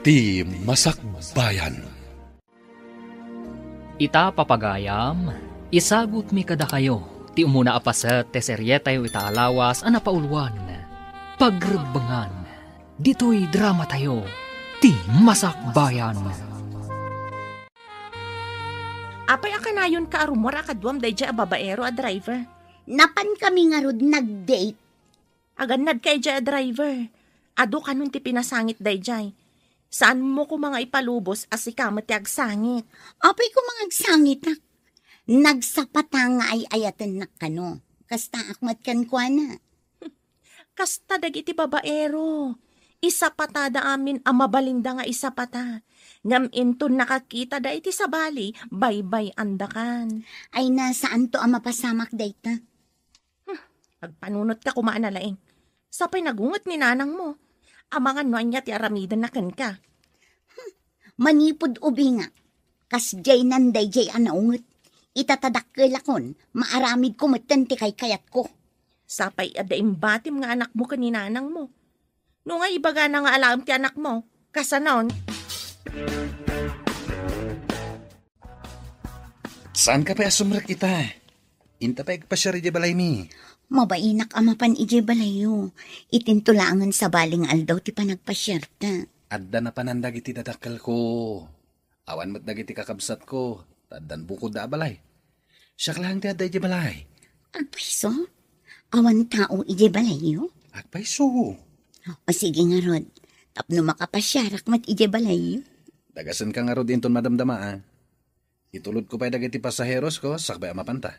Ti Masakbayan. Ita papagayam, isagot mi kada kayo. Ti umuna apaset, te serye tayo itaalawas, anapaulwan. Pagrebangan, dito'y drama tayo. Ti Masakbayan. Apay akanayon ka arumor akadwam dayjay a babaero a driver. Napan kami nga rod nag-date. Aganad kay jay a driver. Ado kanun ti pinasangit dayjay. Saan mo ko mga ipalubos as ikamat ti agsangit? Apay ko mga agsangit na. Nagsapata nga ay ayatan na kano. Kasta akmat kan kwa na. Kasta dagiti babaero. Isa patada amin ang mabalinda nga isa pata. Ngam inton nakakita da iti sabali, baybay andakan. Ay nasaan to ang mapasamak dayta? Agpanunot ka kumaan na laing. Sapay nagungot ni nanang mo. Amangan no anya ti aramidan na kan ka. Manipod ubi nga. Kas jay nanday jay anaungot. Itatadakkelakon, maaramid ko matenti kay kayat ko. Sapay adaim batim nga anak mo kaninanang mo. No nga ibaga na nga alam ti anak mo. Kasanon. Saan ka pa asumrak kita? Inta pa ikpasyari di balay mi. Mabainak amapan ije balayo. Itintulangan sa baling aldaw ti panagpasyerta. Adda na panandag iti dadakkel ko. Awan mo't dagiti kakabsat ko. Taddan bukod da balay. Siyak lang ti adda ije balay. Agpaiso? Awan tao ije balayo? Agpaiso. O sige nga rod. Tapno makapasyarak mat ije balayo. Dagasan ka nga rod inton madamdama ah. Itulod ko pa'y dagiti pasaheros ko, sakbay amapanta.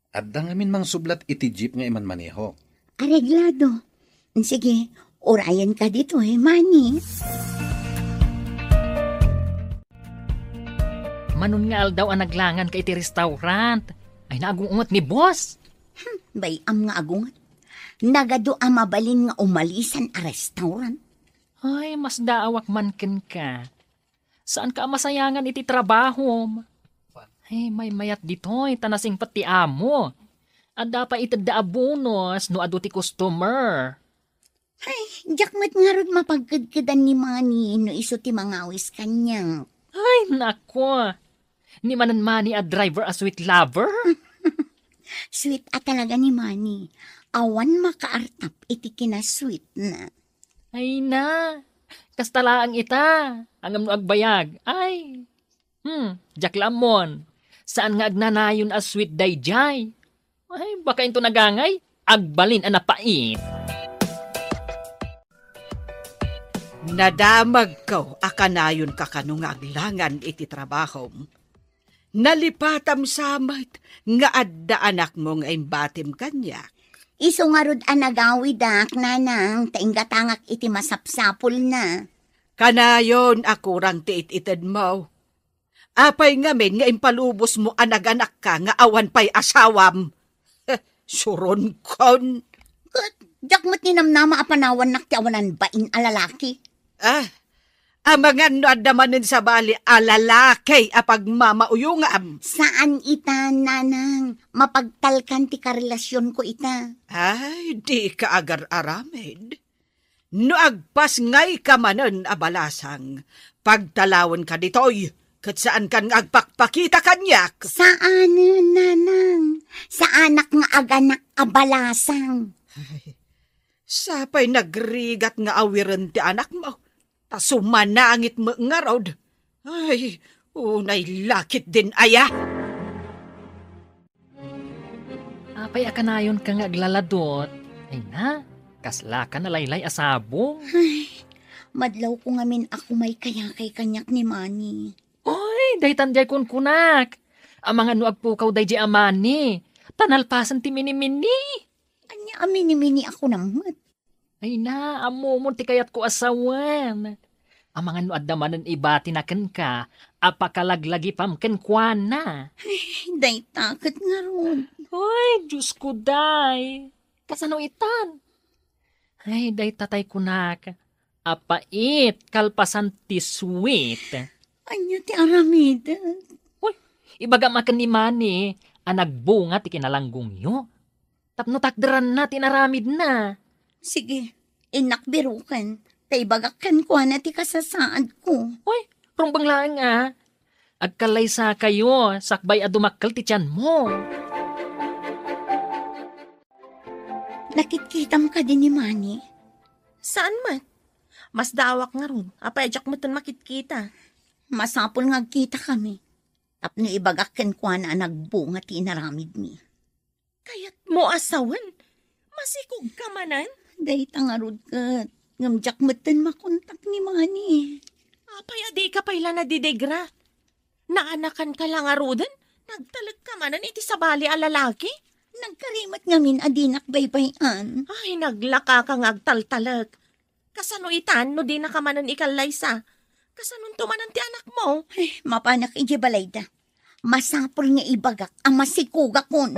Adda ngamin mang sublat iti jeep nga iman maneho. Areglado. Sige, orayan ka dito Manny. Manon nga aldaw ang naglangan kay iti restaurant. Ay naagungot ni boss. Bayam nga agungat. Nagado ang mabalin nga umalisan a restaurant. Ay, mas daawak man ken ka. Saan ka masayangan iti trabaho? Ay, may mayat dito'y tanasing pati amo. At dapat itadda abonos no ado ti customer. Ay, jakmat nga rod mapagkadkadan ni Manny no iso ti mangawis kanya. Ay, nako. Ni manan Manny a driver a sweet lover? Sweet at talaga ni Manny. Awan makaartap iti kinasweet na. Ay na, kastalaang ita. Angam no agbayag. Ay, jaklamon. Saan nga agnanayon a sweet dayjay? Ay, baka into nagangay, agbalin ang napait. Nadamag ko, akanayon ka kanong aglangan iti trabaho. Nalipatam samat, nga adda anak mo nga imbatim kanya. Iso nga rod anagawidak nanang tainggatangak iti masapsapol na. Kanayon akurang tiit-itad mo. Apay ngamin nga impalubos mo anaganak ka nga awan pa'y asawam. Suron kon. Jakmat ni namnama apanawan nakti awanan bain alalaki. Amangan no adamanin sa bali alalaki apag mamauyungam. Saan ita, nanang? Mapagtalkan ti karelasyon ko ita. Ay, di ka agar-aramid. No agpas ngay ka manen abalasang, pagtalawan ka ditoy, kat saan kan agpakpakita kanyak. Saan, nanang? Sa anak nga aganak abalasang. Ay, sapay nagrigat nga awiran ti anak mo. Tasumanangit mo nga rod. Ay, unay lakit din aya. Apay akanayon ka nga aglaladot. Ay na, kasla ka na laylay asabong. Ay, madlaw ko ngamin ako may kaya kay kanyak ni Manny. Oy, daytan jay kun kunak. Ang mga nuagpukaw day jay amani. Tanalpasan ti mini-mini. Anya amini-mini ako naman. Ay na, amo mo ti kayat ko asawan. Ang mga nuadamanan iba tinaken ka, apakalaglagi pamken kwa na. Ay, day takot nga ron. Ay, Diyos ko day. Kasano itan? Ay, day tatay kunak. Apait, kalpasan ti sweet. Anya ti aramida. Uy, ibaga makan ni Manny, nagbunga ti kinalanggong yo. Tapno takderan na, tinaramid na. Sige, inakbirukan. Tay bagakan ko na ti kasasaad ko. Uy, rumbang lang agkalaysa kayo, sakbay a dumakkel ti tiyan mo. Nakitkitam ka din ni Manny. Saan man? Mas dawak nga ron. Apay, ajak mo tan makitkita. Masapol nga kita kami. Tapno ibagakan ko na nagbunga ti inaramid mi. Kayat mo asawan. Masikog ka manan. Day tangarod kat. Ngamjak matan makontak ni Manny. Apay, adi ka pala na didegra. Naanakan ka lang arudan. Nagtalag ka manan iti sabali a lalaki. Nagkarimat ngamin adinak baybayan. Ay, naglaka kang agtaltalag. Kasano itan no di na ka manan ikalaysa. Kasanon tumanan ti anak mo. Ay, mapanak iji balayda. Masapol nga ibagak ang masikuga kon.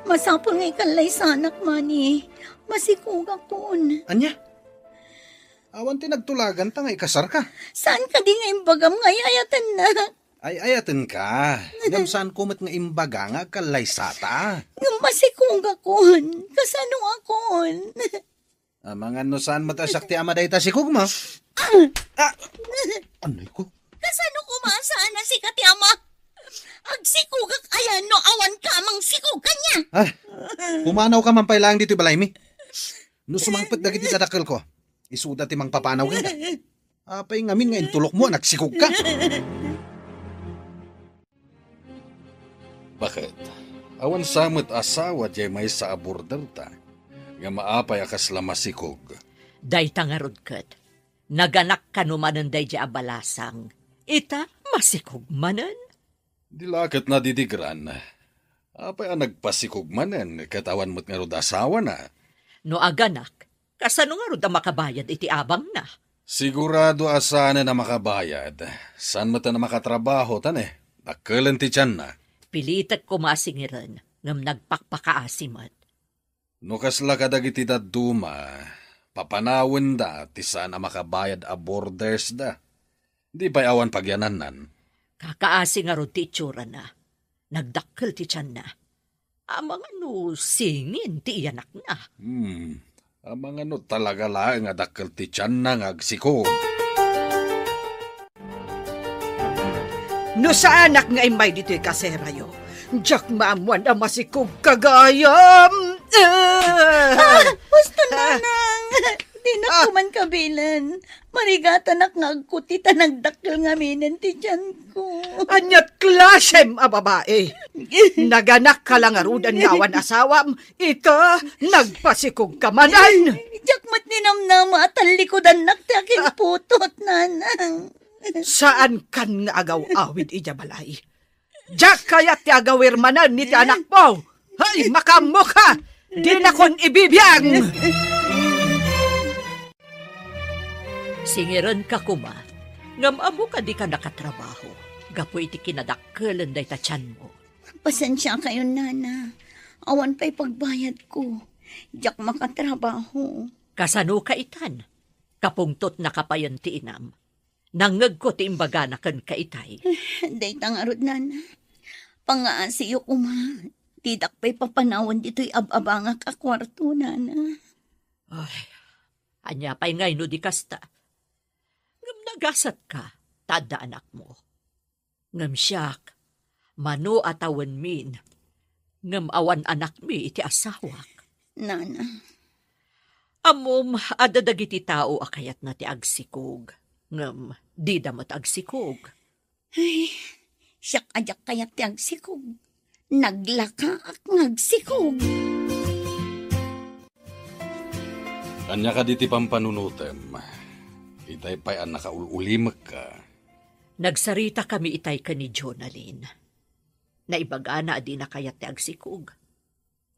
Masapol nga ikalay sa anak, Manny. Masikuga kon. Anya? Awan ti nagtulagan ta nga ikasar ka. Saan ka di nga imbagam nga ayatan na? Ay ayaten ka. Ngam saan kumot nga imbaga nga kalaysata. Nga masikuga kon. Kasano akon? Mga no saan matasak ti ama dayta si kugma. Anoy ko? Kasano kumasaan na si Katiama? Agsikugak ayan no awan kamang sikugan niya. Ah, pumanaw ka man pailang dito balay mi. No sumangpet dagiti dadakkel ko. Isuda ti mang papanaw ka. Apay ngamin nga intulok mo nagsikog ka. Bakit? Awan samot asawa jay may sa aborder ta. Nga maapay akas lamasikog. Day tangarod kat. Naganak ka numanan day di abalasang. Ita masikog manan. Dilakit na didigran. Apay ang nagpasikog manen, katawan mo't nga rod asawa na. No aganak, kasano nga rod ang makabayad iti abang na. Sigurado asana na makabayad. San mo ta na makatrabaho tan Nakkelan ti tiyan na. Pilitat kumasingiran ngam nagpakpakaasimat. No kasla kadagiti daduma, papanawin da ti sana makabayad a borders da. Di pa awan pagyananan. Kakaasi nga rod ti itsura na. Nagdakkel ti tiyan na. Amang ano singin ti iyanak na. Amang ano talaga lang nga dakkel ti tiyan na ngagsikog. No sa anak nga imay dito'y kaserayo. Diyak maamuan ang masikog kagayam. Gusto nanang. Di na kuman kabilan. Marigatanak nga agkutita nagdakkel nga minen ti tiyan ko. Anyat klasem a babae. Naganak ka lang arudan nga awan asawam. Ika, nagpasikog ka manan. Jakmat ni namnama at talikodan nak ti akin putot, nanang. Saan kan nga agaw-awid ija balay? Diyak kaya ti agawir manan ni ti anak mo. Hay, makamo ka. Di na kon ibibiyang. Singiran ka kuma. Ngam-amo ka di ka nakatrabaho. Gapoy iti kinadakkelan day tatyan mo. Pasensya kayo, nana. Awan pa'y pagbayad ko. Diyak makatrabaho. Kasano ka itan? Kapungtot na kapayan ti inam. Nangag ko ti imbaga na kan kaitay. Day tangarod, nana. Pangaasiyo ko, ma. Tidak pa'y papanawan dito'y ababangak a kwarto, nana. Ay, anya pa'y ngay no di kasta. Ngam nagasat ka, tada anak mo. Ngam siyak, mano atawan min. Ngam awan anak mi iti asawak. Nana. Amom, adadagiti tao akayat na ti agsikog. Ngam, di damat agsikog. Ay, siyak ajak kayat ti agsikog. Naglaka ak ngagsikog. Anya ka diti pampanunutem. Itay pa'y ang nakaululimak ka. Nagsarita kami itay ka ni Jonalyn. Naibaga na adi na kayat ti agsikog.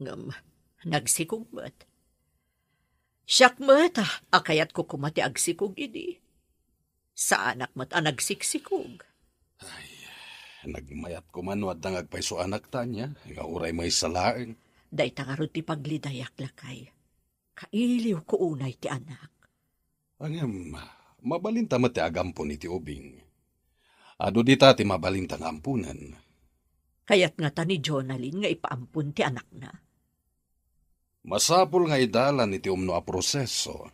Ngam, nagsikog mat. Siyak mat, akayat ko kumati agsikog idi. Sa anak mat ang nagsiksikog. Nagmayat ko man wad nang agpaiso anak tanya. Nga uray may salaeng. Day tangarod ti paglidayak lakay. Kailiw ko unay ti anak. Angam, mabalinta mo ti agampon iti ubing. Ado di ta ti mabalintang ampunan. Kayat nga ta ni Jonalyn nga ipaampun ti anak na. Masapul nga idalan iti umno a proseso.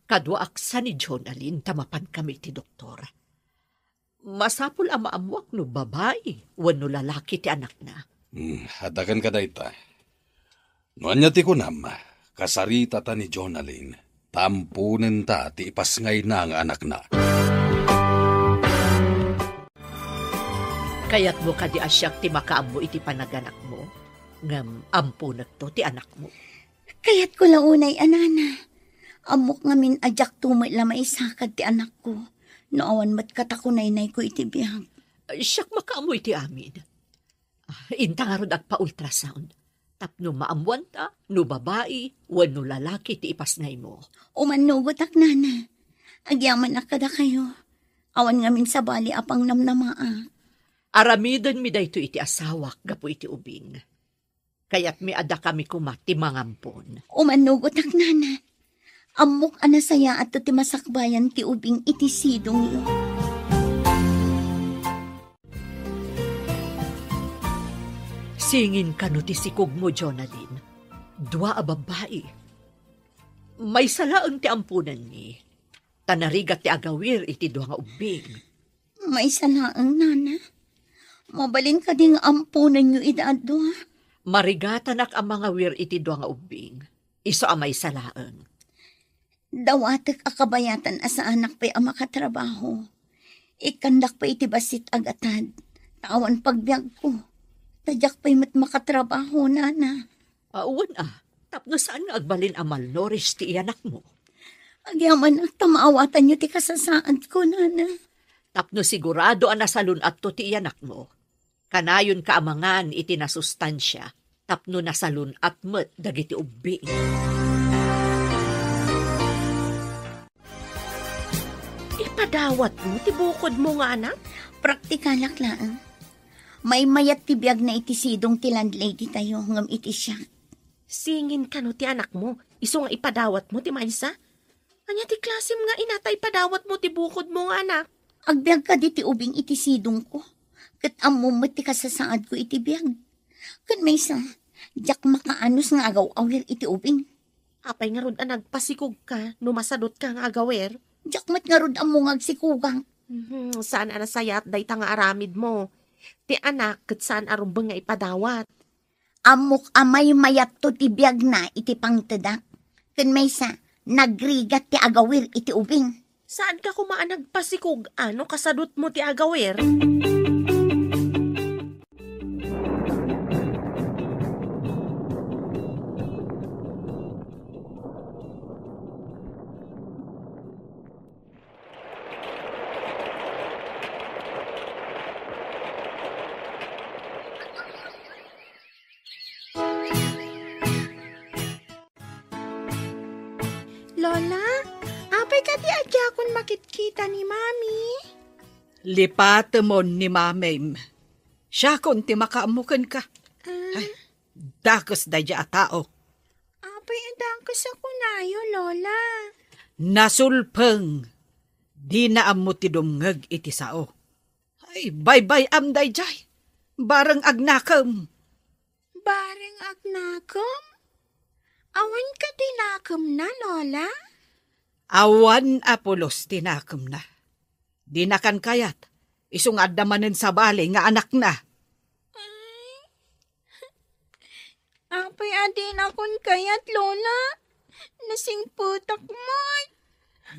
Kadwa aksa ni Jonalyn, tamapan kami ti doktor. Masapul ang maamuak no babae, wano lalaki ti anak na. Hadakan ka dayta. No anya ti kunam, kasarita ta ni Jonalyn, tampunen ta ti ipasngay na nga anak na. Kaya't mo ka di asyak ti makaammo iti panaganak mo, ngam ampunag to ti anak mo. Kaya't ko launay, anana. Amok ngamin ajak tumay lamay sakad ti anak ko. Noawan mat katakunay-nay ko iti biyang. Siyak makaammo iti amin. Inta nga rod agpa-ultrasound. Tapno maamuan ta, no babae, wano lalaki ti ipasngay mo. Umanugot ak, nana. Agyaman akada kayo. Awan ngamin sa bali apang namnamaa. Aramidon mi dayto iti asawak, gapo iti ubing. Kaya't mi ada kami kumati mangampon. Umanugot ak, nana. Amok anasaya at ti masakbayan ti ubing iti sidong yo. Singin ka no ti sikog mo, Jonalyn. Dua a babae. May salaang ti ampunan ni. Tanarigat ti agawir iti dua nga ubing. May salaang, nana. Mabalin ka ding ampunan nyo idado, ha? Marigatanak ang mga wir iti dua nga ubing. Iso amay salaang. Dawatek akabayatan asa anak pa'y ang makatrabaho. Ikandak pa iti basit agatad. Tawan pagbiag ko. Tadyak pa'y mat makatrabaho, nana. Uwan tapno saan nga agbalin amal noris ti iyanak mo? Agyaman at tamaawatan nyo ti kasasaad ko, nana. Tapno sigurado ang nasalun at to ti iyanak mo. Kanayon kaamangan iti nasustansya. Tapno nasalun at met dagiti ubing. Ipadawat mo, tibukod mo nga anak. Praktikalak lang. May mayat ti biyag na iti sidong ti landlady tayo ngam iti siya. Singin ka no ti anak mo, iso nga ipadawat mo ti maysa. Anya ti klasim nga inatay padawat mo, tibukod mo nga anak. Agbyag ka di ti ubing iti sidong ko. Kat amumot ti kasasaad ko iti biyag. Kan may sa, jak makaanos nga agaw-awir iti ubing. Apay nga rod nagpasikog ka, numasadot ka nga agawer. Jak mat nga rod amungag si kugang. Saan anasayat day ta nga aramid mo. Ti anak, kat saan arumbang nga ipadawat. Amok amay mayat to ti biyag na iti pangtadak. Kan may sa, nagrigat ti agawir iti ubing. Saan ka kumaan nagpasikog, ano kasadot mo ti agawer? Lola, apay ka ti adya kun makitkita ni Mami. Lipatemon ni mamem. Siya kung ti makaamukan ka. Ay, dakos da dya tao. Apay adangkas ako nayo, Lola. Nasulpeng. Di na am mo ti dumngeg iti sao. Ay, bye-bye am day jay. Barang agnakam. Bareng agnakom? Awan ka tinakom na, Lola? Awan apulos tinakam na. Di na kan kayat. Isungad namanin sa bali nga anak na. Apay adin akon kayat, Lola. Nasing putak mo.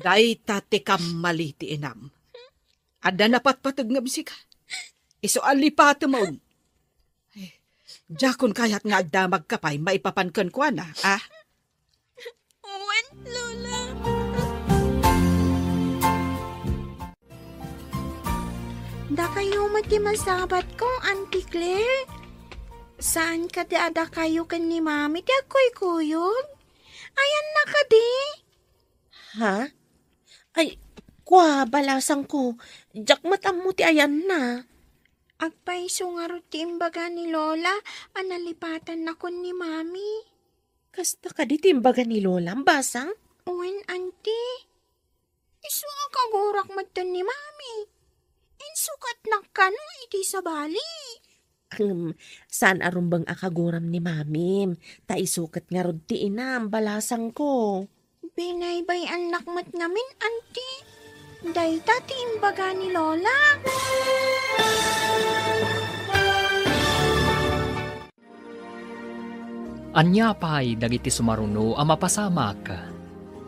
Day tati kam maliti inam. Ada napat patagngab sika. Iso alipate mo. Jakon kayat nga agdamag kapay maipapankan ko na, ah? Uwan, Lola. Da kayo matimasabat ko, Auntie Claire. Saan ka ada kayo kan ni Mami? Di ako'y kuyog. Ayan na ka di. Ha? Ay, kwa, balasang ko. Jak matam mo ti ayan na. Agpaiso nga ti imbaga ni Lola, analipatan na kon ni Mami. Kasta ka di timbaga ni Lola, basang? Uwin, Auntie. Iso ang kagurak magtan ni Mami. Insukat na ka no iti sa bali. Saan arumbang akaguram ni mami? Ta isukat nga rod ti inam, balasang ko. Binaybay anak mat ngamin, auntie. Dayta ti imbaga ni Lola. Anya pa'y dagiti sumaruno ang mapasamak.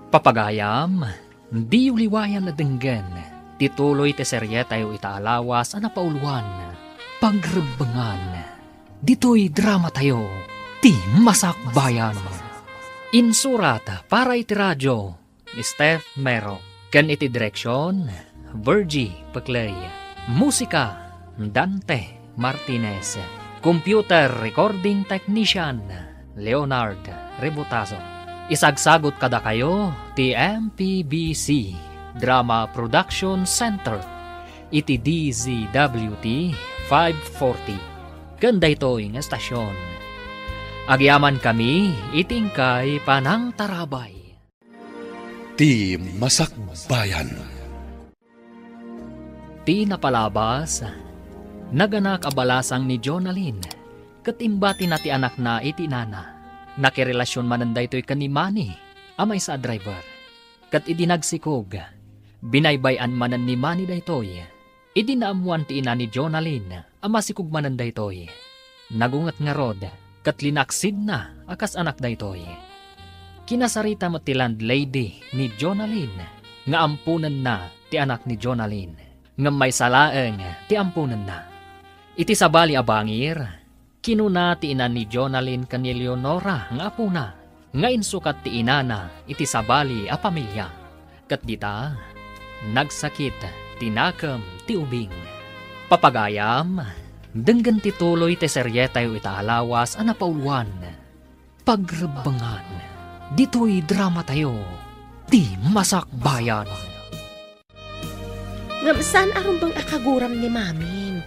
Papagayam, di uliwayan na denggen. Tituloy te serye tayo itaalawas ang napauluan. Pagrebangan. Dito'y drama tayo. Ti Masakbayan. Insurat para iti radyo ni Steph Mero. Ken iti direksyon, Virgie Paclay. Musika, Dante Martinez. Computer recording technician, Leonard Rebutazo. Isagsagot kada kayo, ti MPBC Drama Production Center. Iti DZWT 540. Ganda ito yung estasyon. Agyaman kami, itingkay panang tarabay. Ti Masakbayan. Ti napalabas, naganak abalasang ni Jonalyn. Katimbati na ti anak na iti nana. Nakirelasyon mananda ito'y kanimani, amay sa driver. Kat idinagsikog, binaybayan manan ni Manny da ito'y. Idinaamuan ti ina ni Jonalyn, amasikog mananda ito'y. Nagungat nga rod, kat linaksid na akas anak da ito'y. Kinasarita mo ti landlady ni Jonalyn, nga ampunan na ti anak ni Jonalyn, nga may salaeng ti ampunan na. Iti sabali abangir, kinuna ti ina ni Jonalyn kani Leonora nga apuna, nga insukat ti inana iti sabali a pamilya. Kat dita, nagsakit tinakam ti ubing. Papagayam, denggan ti tuloy ti serye tayo itaalawas a napauluan. Pagrebangan. Dito'y drama tayo, ti Masakbayan. Saan arumbang akaguram ni mamin?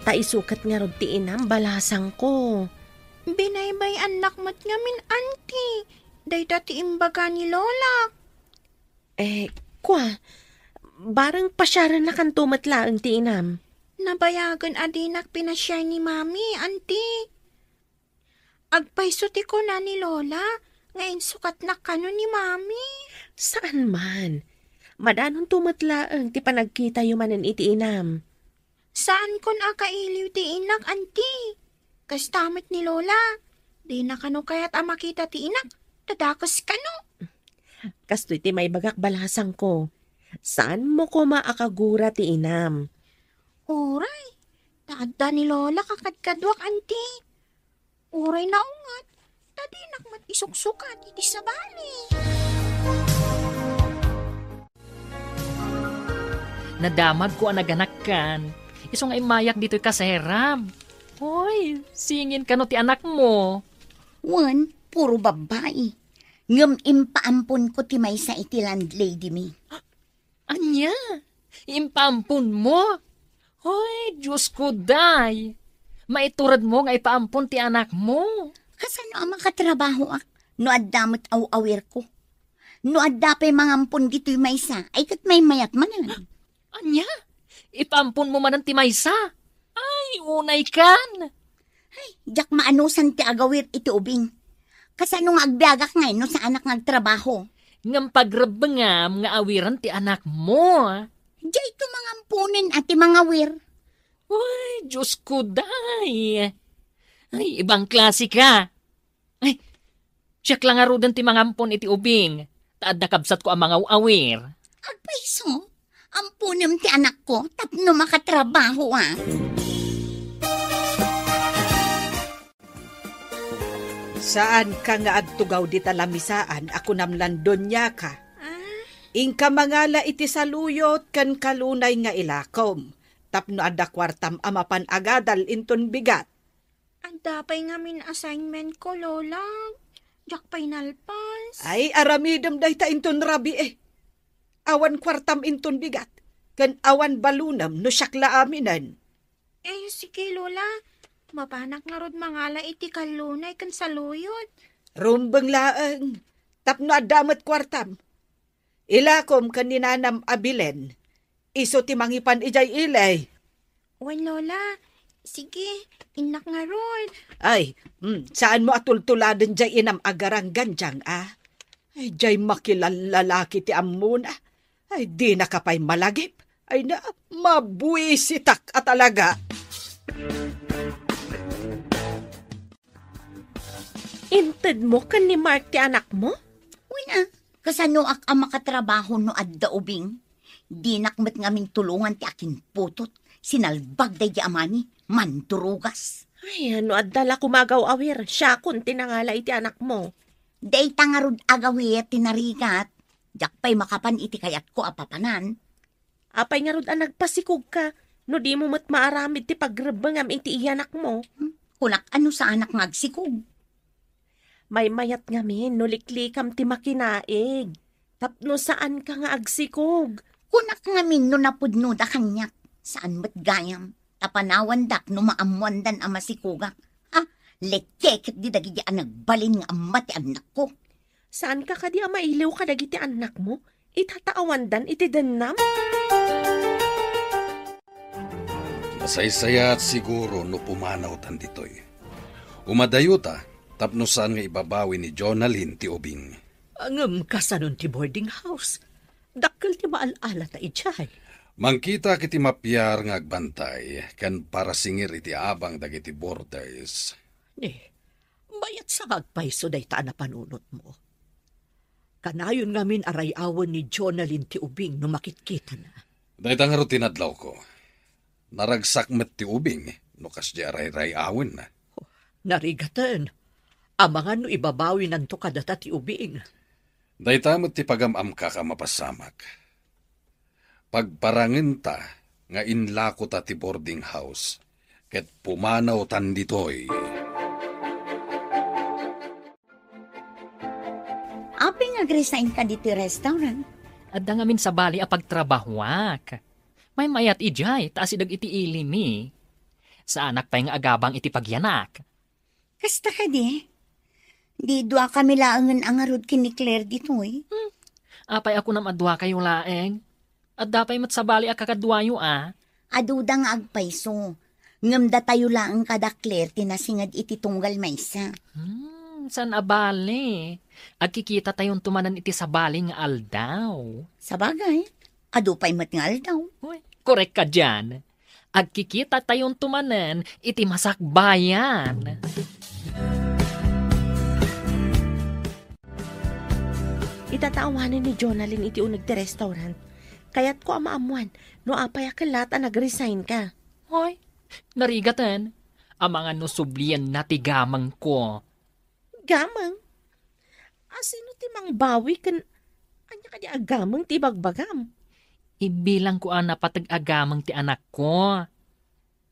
Ta isukat nga rod ti inam, balasang ko. Binaybay anak mat ngamin, auntie. Dayta ti imbaga ni Lola. Barang pasyaran na kan tumatlaang ti inam. Nabayagan adinak pinasyay ni mami, auntie. Agpayso ti ko na ni Lola, ngayon sukat na kano ni mami. Saan man? Madanon tumatlaang ti panagkita yumanan iti inam. Saan kon akailiw ti inak, auntie? Kastamat ni Lola. Di na kano kaya't makita ti inak, tadakas kano. Kastoy ti may bagak balasang ko. Saan mo ko maakagura ti inam? Uray, taadda ni Lola kakadkadwak, auntie. Uray na ungat, tadi nakmat isuksukat iti sabali. Nadamag ko ang naganak kan. Isong ay mayak dito'y kaseram. Hoy, singin ka no ti anak mo. Wan, puro babae. Ngam impaampon ko ti maysa iti landlady mi. Anya, impampun mo. Hoy, Diyos ko day. Maiturad mo nga ipaampun ti anak mo. Kasano ang makatrabaho ak? No addamot awawir ko. No addapay mangampon dito'y maysa, ay kat may mayat manan. Anya, ipampun mo man ang ti maysa. Ay, unay kan. Jak maanusan ti agawir iti ubing. Kasano nga agbiagak ngay no sa anak nagtrabaho. Ngam pagrabangam nga awiran ti anak mo. Diya ito mangampunin at ti mga wir. Uy, Diyos ko day. Ay, ibang klase ka. Ay, siyak lang arudan ti mangampon iti ubing. Taad nakabsat ko ang mga awir. Agpaiso, ampunim ti anak ko tapno makatrabaho ah. Saan ka nga adtugaw di talamisaan, ako namlandon niya ka. Ingka mangala iti saluyot kan kalunay nga ilakom. Tapno adda kwartam amapan agadal inton bigat. Ang dapay nga min assignment ko, Lola. Jak pa'y nalpas. Ay, aramidem day ta inton rabi eh. Awan kwartam inton bigat. Kan awan balunam no syakla aminan. Sige, Lola. Mapanak nga rod mangala iti kalunay kan saluyot. Rumbeng laeng. Tapno adamat kwartam. Ilakom kan ninanam abilen. Iso ti mangipan ijay ilay. Wan, Lola. Sige, inak nga Rod. Ay, saan mo atultuladan jay inam agarang ganjang, ah? Ay, jay makilalalaki ti amuna. Ay, di na kapay malagip. Ay na, mabuisitak at talaga. Inted mo kan ni Mark ti anak mo? Uy na, kasano ak ang makatrabaho no adda ubing? Di nakmet ngamin tulungan ti akin putot. Sinalbag day di amani, manturugas. Ay, ano adala kumagaw awir. Siya kun tinangala iti anak mo. Day tangarod agawit tinarigat. Jak pa'y makapan iti kayat ko apapanan. Apay nga rod ang nagpasikog ka. No di mo mat maaramid ti pagrebengam iti iyanak mo. Kunak ano sa anak ngagsikog. May mayat ngamin, no liklikam ti makinaig. Tapno saan ka nga agsikog? Kunak ngamin no napudno da kanyak. Saan mat gayam? Tapanawan dak no maamuandan ang masikugak. Ha? Lekek di dagi ang nagbalin nga amma ti anak ko. Saan ka kadi mailiw ka dagiti anak mo? Itataawandan iti denam? Masaysaya at siguro no pumanaw tan ditoy. Umadayo ta, tapno saan nga ibabawi ni Jonalyn ti ubing. Angam kasanon ti boarding house. Dakkel ti maalala ta ijay. Mangkita kiti mapyar nga agbantay, kan para singir iti abang dagiti borders. Bayat sa agpayso day ta na panunot mo. Kanayon ngamin arayawan ni Jonalyn ti ubing no makitkita na. Dahit nga tinadlaw ko. Naragsak met ti ubing, no kas di aray-ray awin na. Narigatan. Amangan no ibabawi nanto kadata ti ubing. Dahit amot ti pagamam ka mapasamak. Pagparangin ta, nga inlako ta ti boarding house, ket pumanaw tan ditoy. Aping nag-resign ka dito restaurant? Adda ngamin sa bali a pagtrabahuak. May mayat ijay, taas idag iti ilimi. Sa anak pa yung agabang iti pagyanak. Kasta ka di? Di dua kami laangan ang arod kini Claire ditoy. Apay ako namadwa kayo laeng. At dapay mat sa bali a kakadwayo ah. Aduda nga agpayso. Ngamda tayo laang kada Claire tinasingad iti tunggal maysa. San abali? Agkikita tayong tumanan iti sa bali nga aldaw. Sabagay, adupay matngal daw. Uy, korek ka dyan. Agkikita tayong tumanan iti masakbayan. Itataawanan ni Jonalyn iti unag ti restaurant. Kaya't ko amaamuan, no apay akalat ang nag-resign ka. Hoy, narigatan. Ang mga nusublian na tigamang ko. Gamang? Asino ti mang bawi kan... Anya ka di agamang ti bagbagam? Ibilang ko ang napatag-agamang ti anak ko.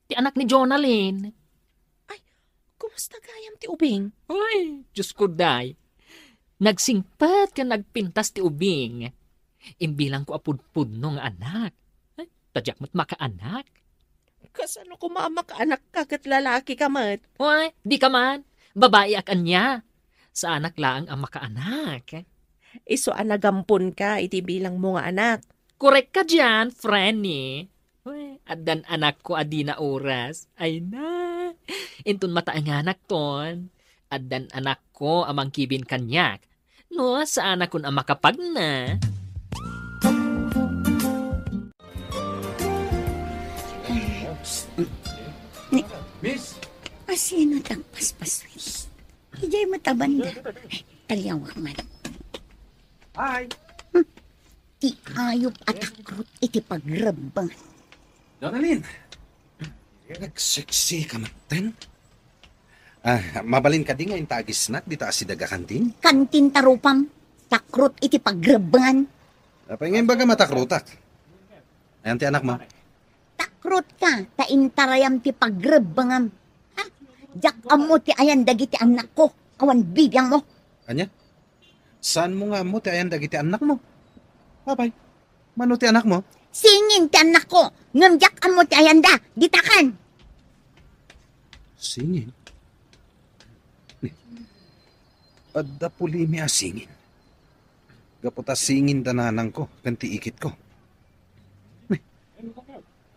Ti anak ni Jonalyn. Kumusta gayam ti ubing? Uy, Diyos ko day. Nagsingpat ka nagpintas ti ubing. Imbilang ko apudpudno nga anak. Ay, tadyak mo't makaanak. Kasano ko maamak-anak ka kat lalaki ka mat? Uy, di ka man. Babae ak anya. Sa anak laang ang makaanak. Iso anagampon ka iti bilang mo nga anak. Korek ka dyan, Franny. Uy, adan anak ko adi na oras. Ay na. Intun mataang anak ton. Adan anak ko amang kibin kanyak. No, sa anak kun ang makapag na. Miss? Asino tagpaspaswis? Ijay matabanda. Talyawak man. Hi! Ti ayop at akrut iti pagrabang. Jonalyn! Nagseksi ka maten? Mabalin ka di nga yung tagis di ta asidaga kantin? Kantin tarupam. Takrut iti pagrabangan. Apay ngayon baga matakrutak. Ayan ti anak mo. Takrut ka. Taintarayam ti pagrabangam. Ha? Jak amo ti ayan dagiti anak ko. Awan bibiyang mo. Anya? Saan mo nga mo ti ayan dagiti anak mo? Babay. Mano ti anak mo? Singin ti anak ko. Ngamjak amo ti ayan da. Ditakan. Singin? Adda puli mi asingin. Gaputa singin dananang ko, kanti ikit ko.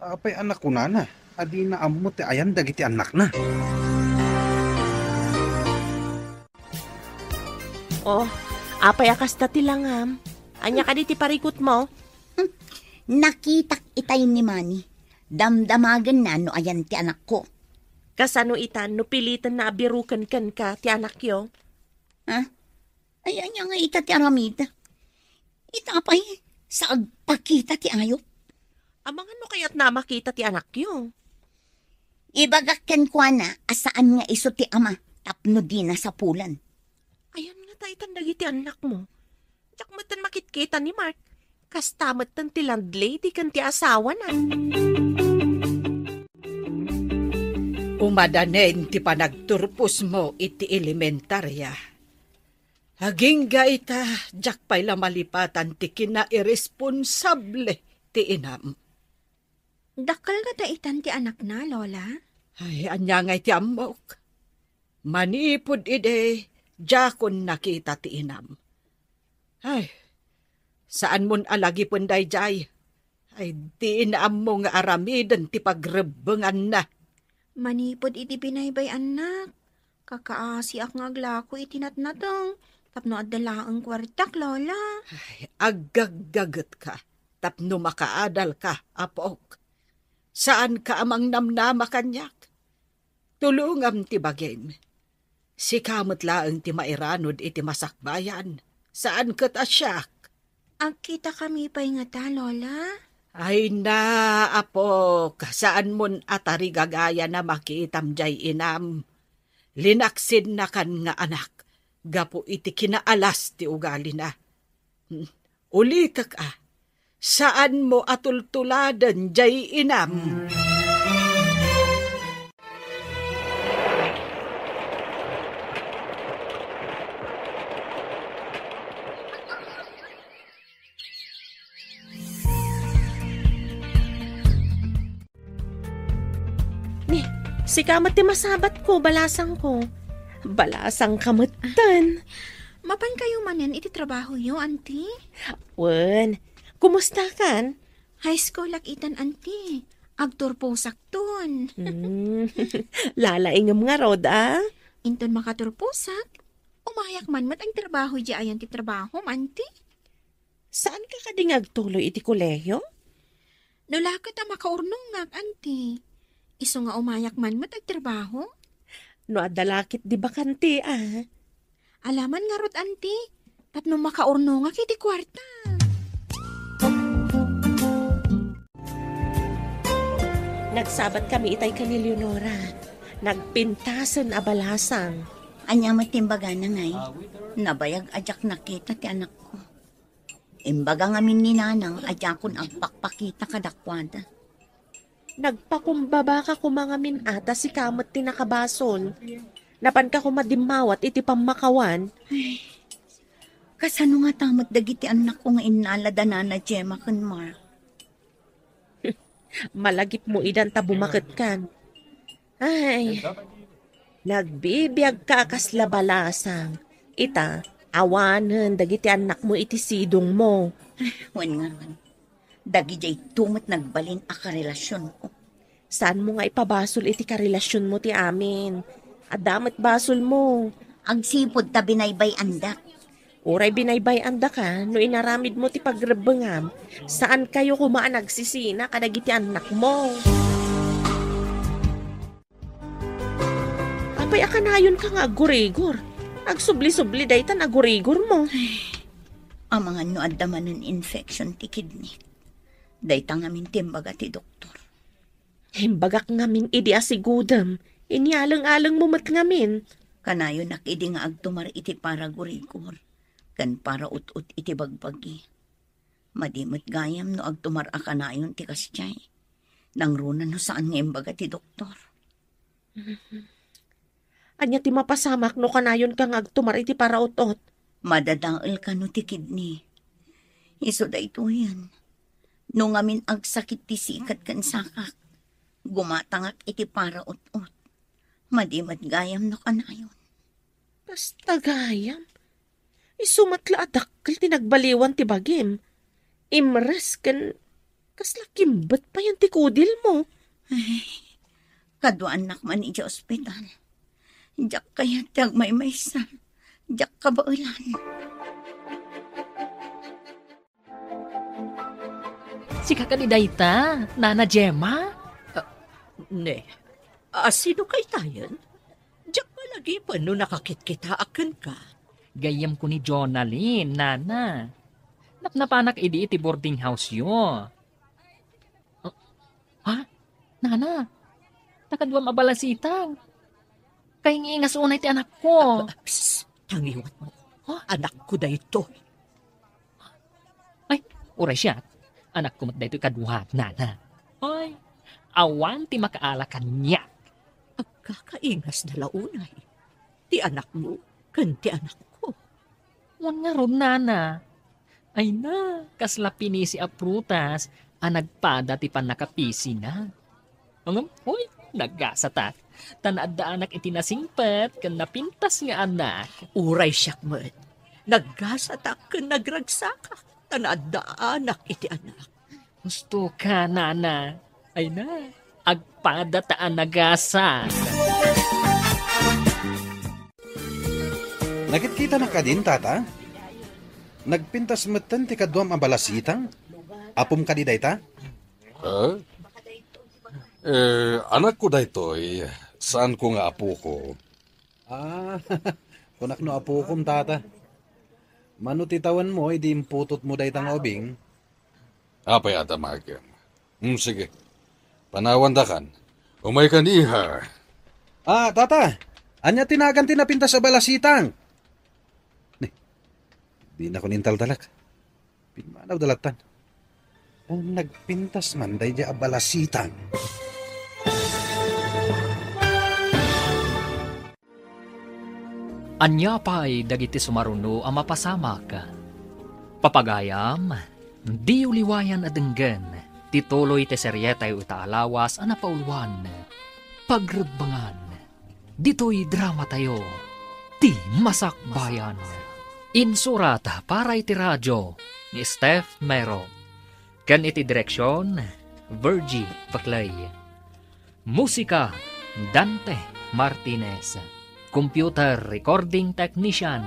Apay anak ko na. Adi na ammo ti ayan dagiti anak na. Oh, apay akas ta ti langam. Anya ka di ti parikot mo? Nakitak itay ni Manny. Damdamagan na no ayan ti anak ko. Kasano itan no pilitan na abirukan kan ka ti anak yo? Ha? Ayan niya nga ita ti aramid. Itapay sa agpakita ti ayop. Amang ano kaya't na makita ti anak yo? Ibagakkan ko na asaan nga iso ti ama tapno di na sa pulan. Ayan nga ta itan dagiti anak mo. Diyak matan makitkita ni Mark. Kastamat tan ti landlady kan ti asawa na. Umadanen ti panagturpos mo iti elementarya. Haging ita, jak pa'y lamalipatan ti kina-irresponsable ti inam. Dakal nga daitan ti anak na, Lola. Ay, anya nga ti amok. Manipod ide, jakon nakita ti inam. Ay, saan mon alagi punday jay? Ay, di inaam mo nga aramidan ti pagrebengan na. Manipod iti binaybay anak. Kakaasi ak nga aglako iti natnatong. Tapno adala ang kwartak, Lola. Ay, agaggagat ka. Tapno makaadal ka, apok. Saan ka amang namnama kanyak? Tulungam ti bagim. Si kamot laeng ti mairanod iti masakbayan. Saan kat asyak? Agkita kami pa'y nga ta, Lola. Ay na, apok. Saan mon atari gagaya na makitam jay inam. Linaksid na kan nga anak. Gapo iti kinaalas ti ugali na. Uli ka ka. Saan mo atultuladan jay inam? Si kamat ti masabat ko, balasang ko. Balasang kamutan. Mapan kayo manen iti trabaho yo, auntie? Wen, kumusta kan? High school lakitan, auntie. Agtor po sakton. Lalaingam nga rod, ah? Inton makaturpusak. Umayak man mat ang trabaho di ayan ti trabaho, auntie. Saan ka kadingag tuloy iti kolehiyo? Nulakot ang makaurnong ngag, auntie. Iso nga umayak man mat ang trabaho. No adalakit di bakante, ah? Alaman nga rot, auntie. Tapno makaurno nga kiti kwarta. Nagsabat kami itay ka ni Leonora. Nagpintasan a balasang. Anya matimbaga na ngay. Nabayag ajak nakita ti anak ko. Imbaga ngamin ni nanang ajakon ang pakpakita kadakwada. Nagpakumbaba ka kumangamin ata si kamot ti nakabasol. Napan ka kumadimawat iti pamakawan. Ay, kasano nga tamot dagiti anak ko nga inalada na Gemma kan Mark. Malagip mo idan ta bumakit kan. Ay, nagbibiyag ka kasla balasang. Ita, awanan dagiti anak mo iti sidong mo. Wan nga man. Dagi jay tumot nagbalin a karelasyon ko. Saan mo nga ipabasol iti karelasyon mo ti amin? Adamat basol mo. Ang sipod ta binaybay andak. Uray binaybay anda ka, no inaramid mo ti pagrebengam. Saan kayo kumaan nagsisina kadagiti anak mo? Apay akanayon ka nga agurigor. Agsubli-subli daytan agurigor mo. Ang mga no addaman ng infection ti kidney. Dayta ngamin timbaga ti doktor. Himbagak ngamin idi asigudam. Inialang-alang mo mat ngamin. Kanayo nakidi nga agtumar iti para gurigor. Kan para ut-ut iti bagbagi. Madimot gayam no agtumar a kanayon ti kasyay. Nangrunan no saan nga imbaga ti doktor. Anya ti mapasamak no kanayon kang agtumar iti para ut-ut. Madadaol ka no ti kidney. Iso da ito yan. No ngamin agsakit ti sikat kan sakak. Gumatangak iti para ut-ut. Madimat gayam no kanayon. Basta gayam. Isumatla adakkel ti nagbaliwan ti bagim. Imres kan kaslakimbat pa yan ti kudil mo. Ay, Kadwa anak man iti ospital. Jak kaya tiyag may maysa. Jak kabaulan. Si kakadidayta, Nana Gemma. Ne, sino kay tayan? Diyak malagi pa no nakakit-kita akan ka. Gayam ko ni Jonalyn, Nana. Napnapanak iti boarding house yo. Ha? Nana, nakadwam abalasitang. Kay ngiingas unay ti anak ko. Psst, tangiwat mo. Anak ko da ito. Ay, uray siya. Anak ko mat da ito kaduhat, Nana. Ay, awan ti makaalakan niya. Agkakaingas na launay. Ti anak mo, kan ti anak ko. Wan nga ron, Nana. Ay na, kasla pinisi a prutas, nagpada ti panakapisi na. Angam, hoy, naggasata. Tanaad da anak itinasingpet, kan napintas nga anak. Uray siyak man. Naggasatak kan nagragsaka. Tanaad da anak iti anak. Gusto ka, Nana. Ay na, agpada taan nagasa. Nakikita na ka din, tata? Nagpintas matan ti kadwam abalasitang? Apom ka di dayta? Anak ko daytoy, saan ko nga apo ko? Kunak no apo kom, tata. Manutitawan mo, idi imputot mo daytang obing. Apay ata magam. Sige. Panawan da kan. Umay kan iha. Tata! Anya tinagan tinapinta sa balasitang? Di na ko nintal-dalak. Pinmanaw dalatan. Kung nagpintas man, day di abalasitang. Anya pa'y dagiti sumaruno ang mapasamak. Papagayam, di uliwayan adenggen, tituloy te seryetay utaalawas ang napauluan. Pagrebangan, dito'y drama tayo, ti masakbayan. Insurat para iti radyo ni Steph Mero. Ken iti direksyon, Virgie Paclay. Musika, Dante Martinez. Computer Recording Technician,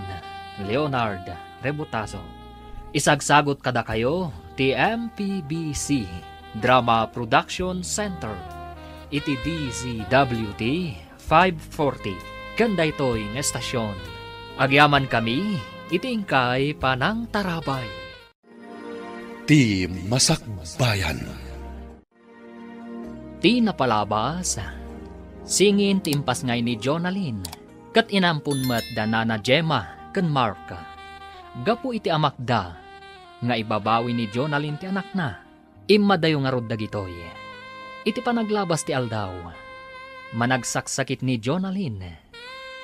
Leonard Rebutazo. Isagsagot kada kayo, TMPBC, Drama Production Center. Iti DZWT 540, kanda ito'y estasyon. Agyaman kami, itingkay panang tarabay. Ti Masakbayan. Ti napalabas, singin ti impas ngay ni Jonalyn, kat inampun mat da Nana Gemma ken Mark. Gapu iti amakda, nga ibabawi ni Jonalyn ti anak na, imadayo nga rod dagitoy. Iti panaglabas ti aldaw, managsaksakit ni Jonalyn,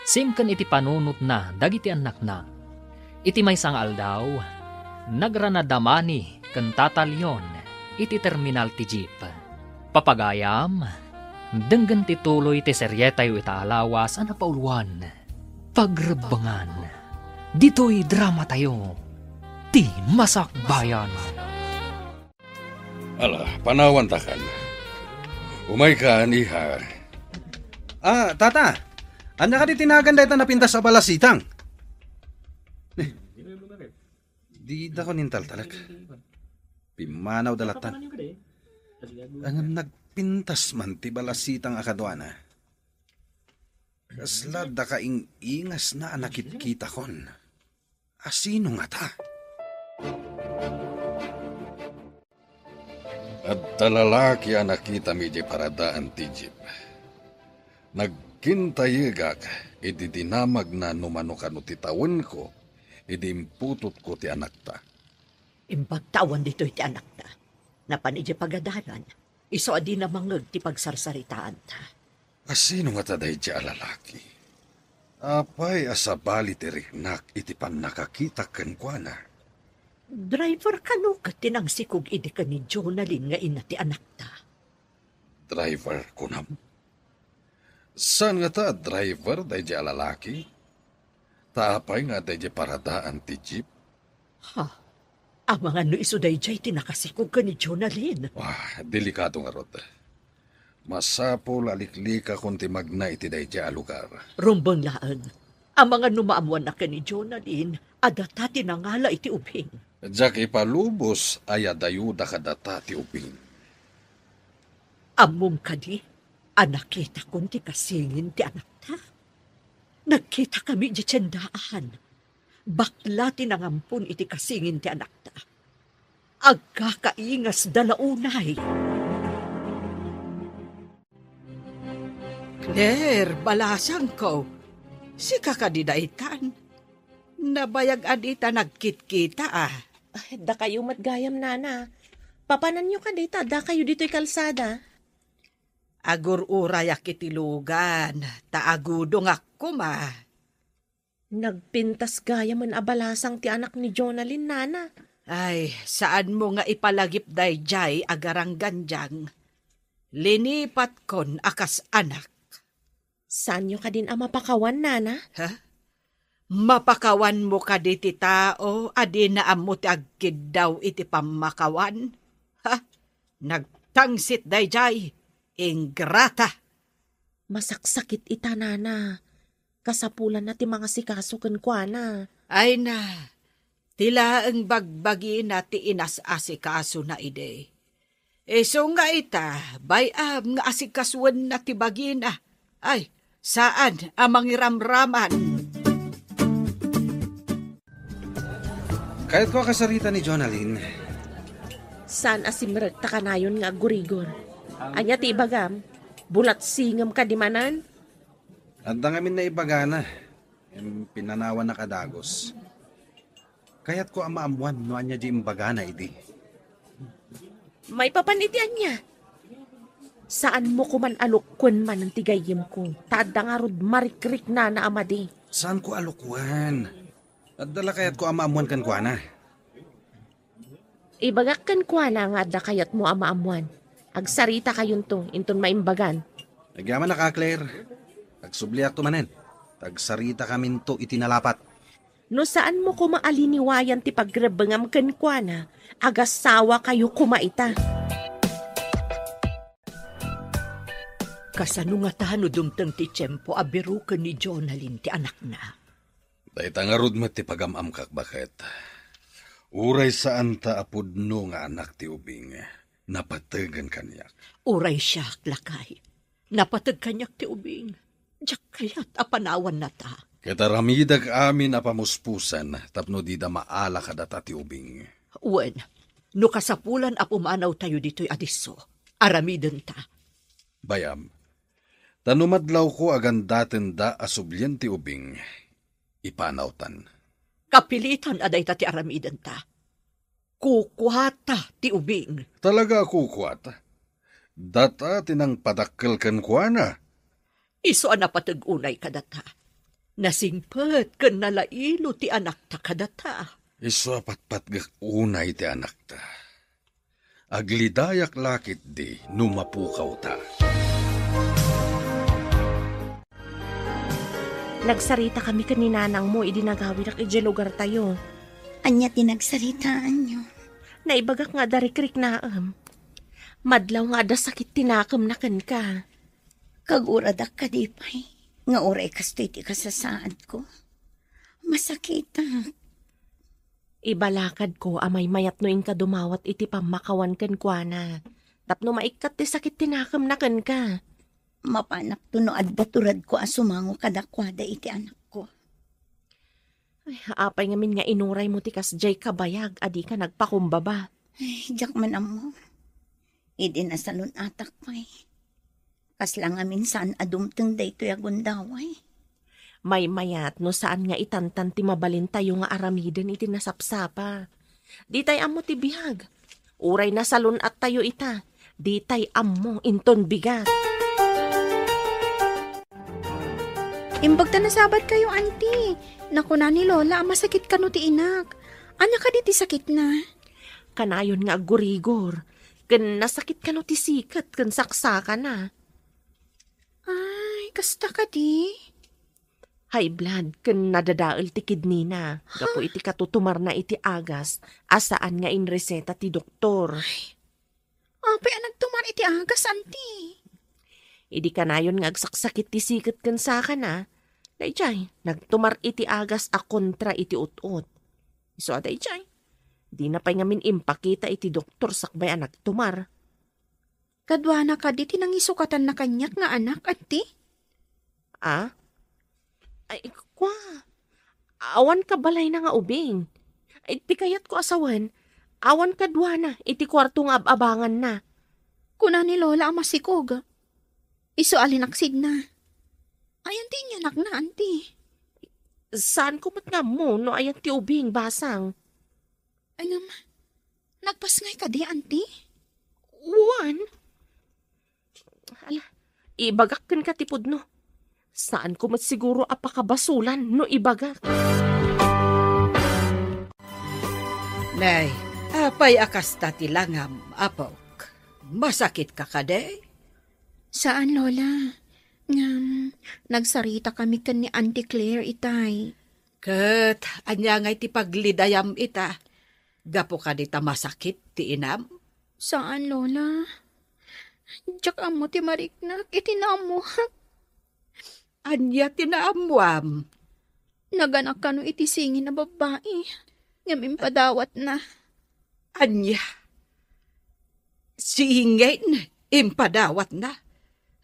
simken iti panunot na dagiti anak na. Iti maysang aldaw, nagranadamani ken tatalyon iti terminal ti jeep. Papagayam, denggan ti tuloy ti seryetay itaalawas ang napauluan. Pagrebangan, dito'y drama tayo, ti masakbayan. Ala, panawan ta kan. Umay ka, iha. Tata! Anya ka di tinagan dahil na napintas sa balasitang? Di da ko nintal-talak. Pimanaw dalatan. Ang nagpintas man ti balasitang akadwana. Kasla da kaing ingas na nakit-kita kon. Asino nga ta? At talalaki ang nakita mi di paradaan ti jeep. Nagkintayigak, iti dinamag na numanukano ti tawen ko, iti imputot ko ti anak ta. Imbagtawan dito iti anak ta. Napan iti pagadalan, iso adi na mangag ti pagsarsaritaan ta. Asino nga taday di alalaki? Apay asabali ti riknak iti pan nakakita ken kuana. Driver ka no kat tinangsikog iti ka ni Jonalyn nga ina ti anak ta. Driver ko nam? Saan nga ta driver day di alalaki? Taapay nga day di paradaan ti jeep? Ha? Ang mga no iso day jay tinakasikog ka ni Jonalyn. Delikado nga rod. Masapol aliklika kung timagna iti dayja a lugar. Rumbang laan, ang mga numaamuan na ka ni Jonalyn, adata tinangala iti ubing. Jak ipalubos ay adayuda kadata ti ubing. Amom kadi, anakita kong ti kasingin ti anak ta. Nagkita kami di tiyandaan. Bakla tinangampun iti kasingin ti anak ta. Agkakaingas dalaunay. Claire, balasang ko. Si kakadidaitan. Nabayag adita nagkit-kita ah. Da kayo matgayam, nana. Papanan nyo ka dita, da kayo dito'y kalsada. Agur urayak itilugan. Taagudong ako ma. Nagpintas gaya man abalasang ti anak ni Jonalyn, nana. Ay, saan mo nga ipalagip dayjay agarang ganjang? Linipat kon akas anak. Saan nyo ka din mapakawan, nana? Ha? Mapakawan mo ka di ti tao, adi na amo ti agkid daw iti pamakawan. Ha? Nagtangsit dayjay, ingrata. Masaksakit ita, nana. Kasapulan na ti mga sikasukan kwa na. Ay na, tila ang bagbagi na ti inas-asikaso na ide. So nga ita, bayam nga asikasuan na ti bagi na. Ay, saan ang mangiramraman? Kahit ko kasarita ni Jonalyn, Saan asimrag ta kanayon nga gurigor? Anya ti ibagam, bulat singam ka di manan? at ngamin na ibagana, yung pinanawan na kadagos. Kaya't ko amaamuan no anya di imbagana idi. May papanitian niya. Saan mo kuman alukwan man ang tigayim ko? Tada nga rod marikrik na amadi. Saan ko alukwan? At dala kaya't ko amaamuan kan kwa na. Ibagak kan kwa na nga da kayat mo amaamuan. Agsarita kayon to, inton maimbagan. Nagyaman na ka, Claire. Agsubliak to manen. Tagsarita kamin to itinalapat. No saan mo kumaaliniwayan ti pagrebengam kan kwa na, agasawa kayo kumaita. Kasano nga tano dumtang ti tiyempo abiru ka ni Jonalyn ti anak na. Day tangarod mo ti pagamam kak bakit. Uray saan ta apudno nga anak ti ubing. Napatagan kanyak. Uray siya, lakay. Napatag kanyak ti ubing. Diyak kaya't apanawan na ta. Kataramidag amin apamuspusan tapno di da maala kadata ti ubing. Uwen, no kasapulan apumanaw tayo dito'y adiso. Aramiden ta. Bayam, tanumadlaw ko agandaten da asublyan ti ubing. Ipanawtan. Kapilitan aday ta ti aramiden ta. Kukuhata ti ubing. Talaga kukwat. Data tinang padakkel kan kuana. Iso anapatag unay kadata. Nasingpet ken nalailo ti anak ta kadata. Iso patpatgak unay ti anak ta. Aglidayak lakit di numapukaw ta. Nagsarita kami kaninanang mo, idinagawin ak lugar tayo. Anya tinagsaritaan nyo. Naibagak nga darikrik na Madlaw nga da sakit tinakam na kan ka. Kaguradak ka di pa'y. Nga oray kastoy ti kasasaad ko. Masakita. Ibalakad ko amay mayat no ka dumawat iti pamakawan kan kwa na. Tapno maikat ti sakit tinakam na kan ka. Mapanak to no adbaturad ko asumango kadakwada iti anak ko. Ay, apay ngamin nga inuray mo ti kasjay kabayag, adi ka nagpakumbaba. Ay, jak man amo. Idi na salon atak pa'y. Kaslang amin saan adumteng dayto yagundaway. May mayat no saan nga itantan ti mabalin tayo nga aramiden iti nasapsapa. Di tay amo ti bihag. Uray na salon at tayo ita. Di tay amo inton bigat. Imbag ta nasabat kayo, auntie. Naku na ni Lola, masakit ka no ti inak. Anya ka di ti sakit na? Kanayon nga agurigor. Ken nasakit ka no ti sikat, ken saksa na. Ay, kasta ka di? High blood, ken nadadaal ti kidney na. Gapo iti katutumar na iti agas, asaan nga in reseta ti doktor. Apay, nagtumar iti agas, auntie. Idi ka na yun nga agsaksakit ti sikit kan sa ka na. Dayjay, nagtumar iti agas a kontra iti ut-ut. So dayjay, di na pa'y ngamin impakita iti doktor sakbay anak tumar. Kadwa na ka di tinangisukatan na kanyak nga anak, anti? Ah? Ay, kwa. Awan ka balay na nga ubing. Ay, tikayat ko asawan. Awan ka dwa na, iti kwarto nga abangan na. Kuna ni Lola ang masikog. Iso alinaksid na. Ay, anti niya anak na, anti. Saan ko mat nga mo, no ayan ti ubing basang? Ay nga, nagpasngay ka di, anti? Wan? Ala, ibagak kan katipod no. Saan ko mat siguro apakabasulan no ibagak? Nay, apay akas tati langam, apok. Masakit ka kade? Saan, Lola? Nagsarita kami kan ni Auntie Claire, itay. Kat, anya ngay ti paglidayam ita. Gapo ka di ta masakit ti inam? Saan, Lola? Diyak amo ti mariknak, itinamo. Anya tinaamuam. Naganak ka no itisingin na babae. Ngamin padawat na. Anya. Singin, impadawat na.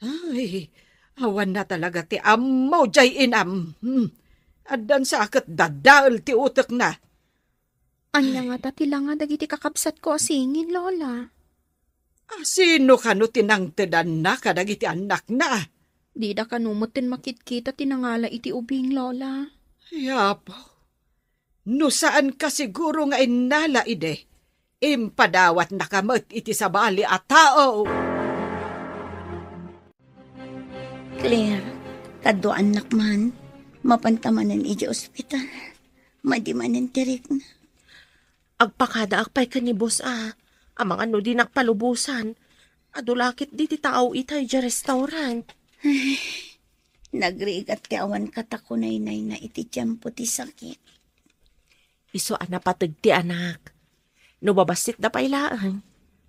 Ay, awan na talaga ti amo jay inam. Adan sa akat dadal ti utak na. Anya nga tatila nga dagiti kakabsat ko singin, Lola. Sino ka no tinangtedan na kadagiti anak na? Di da kanumutin makitkita tinangala iti ubing, Lola. Yapo. No saan ka siguro nga inala ide? Impadawat na kamot iti sabali at tao. Claire, kadwa anak man, mapantamanan iti ospital. Madimanan tirik na. Agpakada akpay ka ni boss Amang ano din nakpalubusan. Adulakit di ti tao itay di restaurant. Nagrigat ti awan katakunay na iti tiyempo ti sakit. Iso patag ti anak. No babasit na pailaan.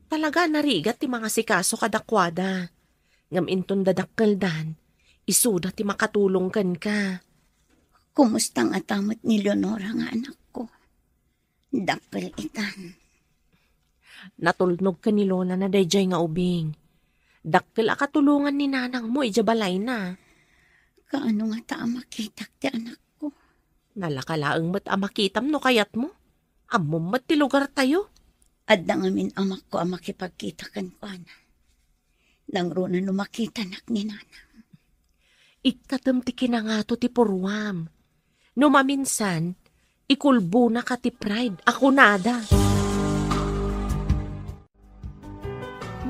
Talaga narigat ti mga sikaso kadakwada. Ngam inton dadakkeldan. Isuda ti makatulong kan ka. Kumustang atamat ni Leonora nga anak ko. Dakkel itan. Natulnog ka ni Lola na dayjay nga ubing. Dakkel akatulungan ni nanang mo ijabalay na. Kaano nga ta makitak ti anak ko? Nalakalaang mat amakitam no kayat mo. Amom mat ti lugar tayo. Adda ngamin amak ko makipagkita kan ko na. Nang runa no makita nak ni nanang. Ikatam ti kinangato ti purwam. No maminsan, ikulbo na ka ti pride. Ako nada.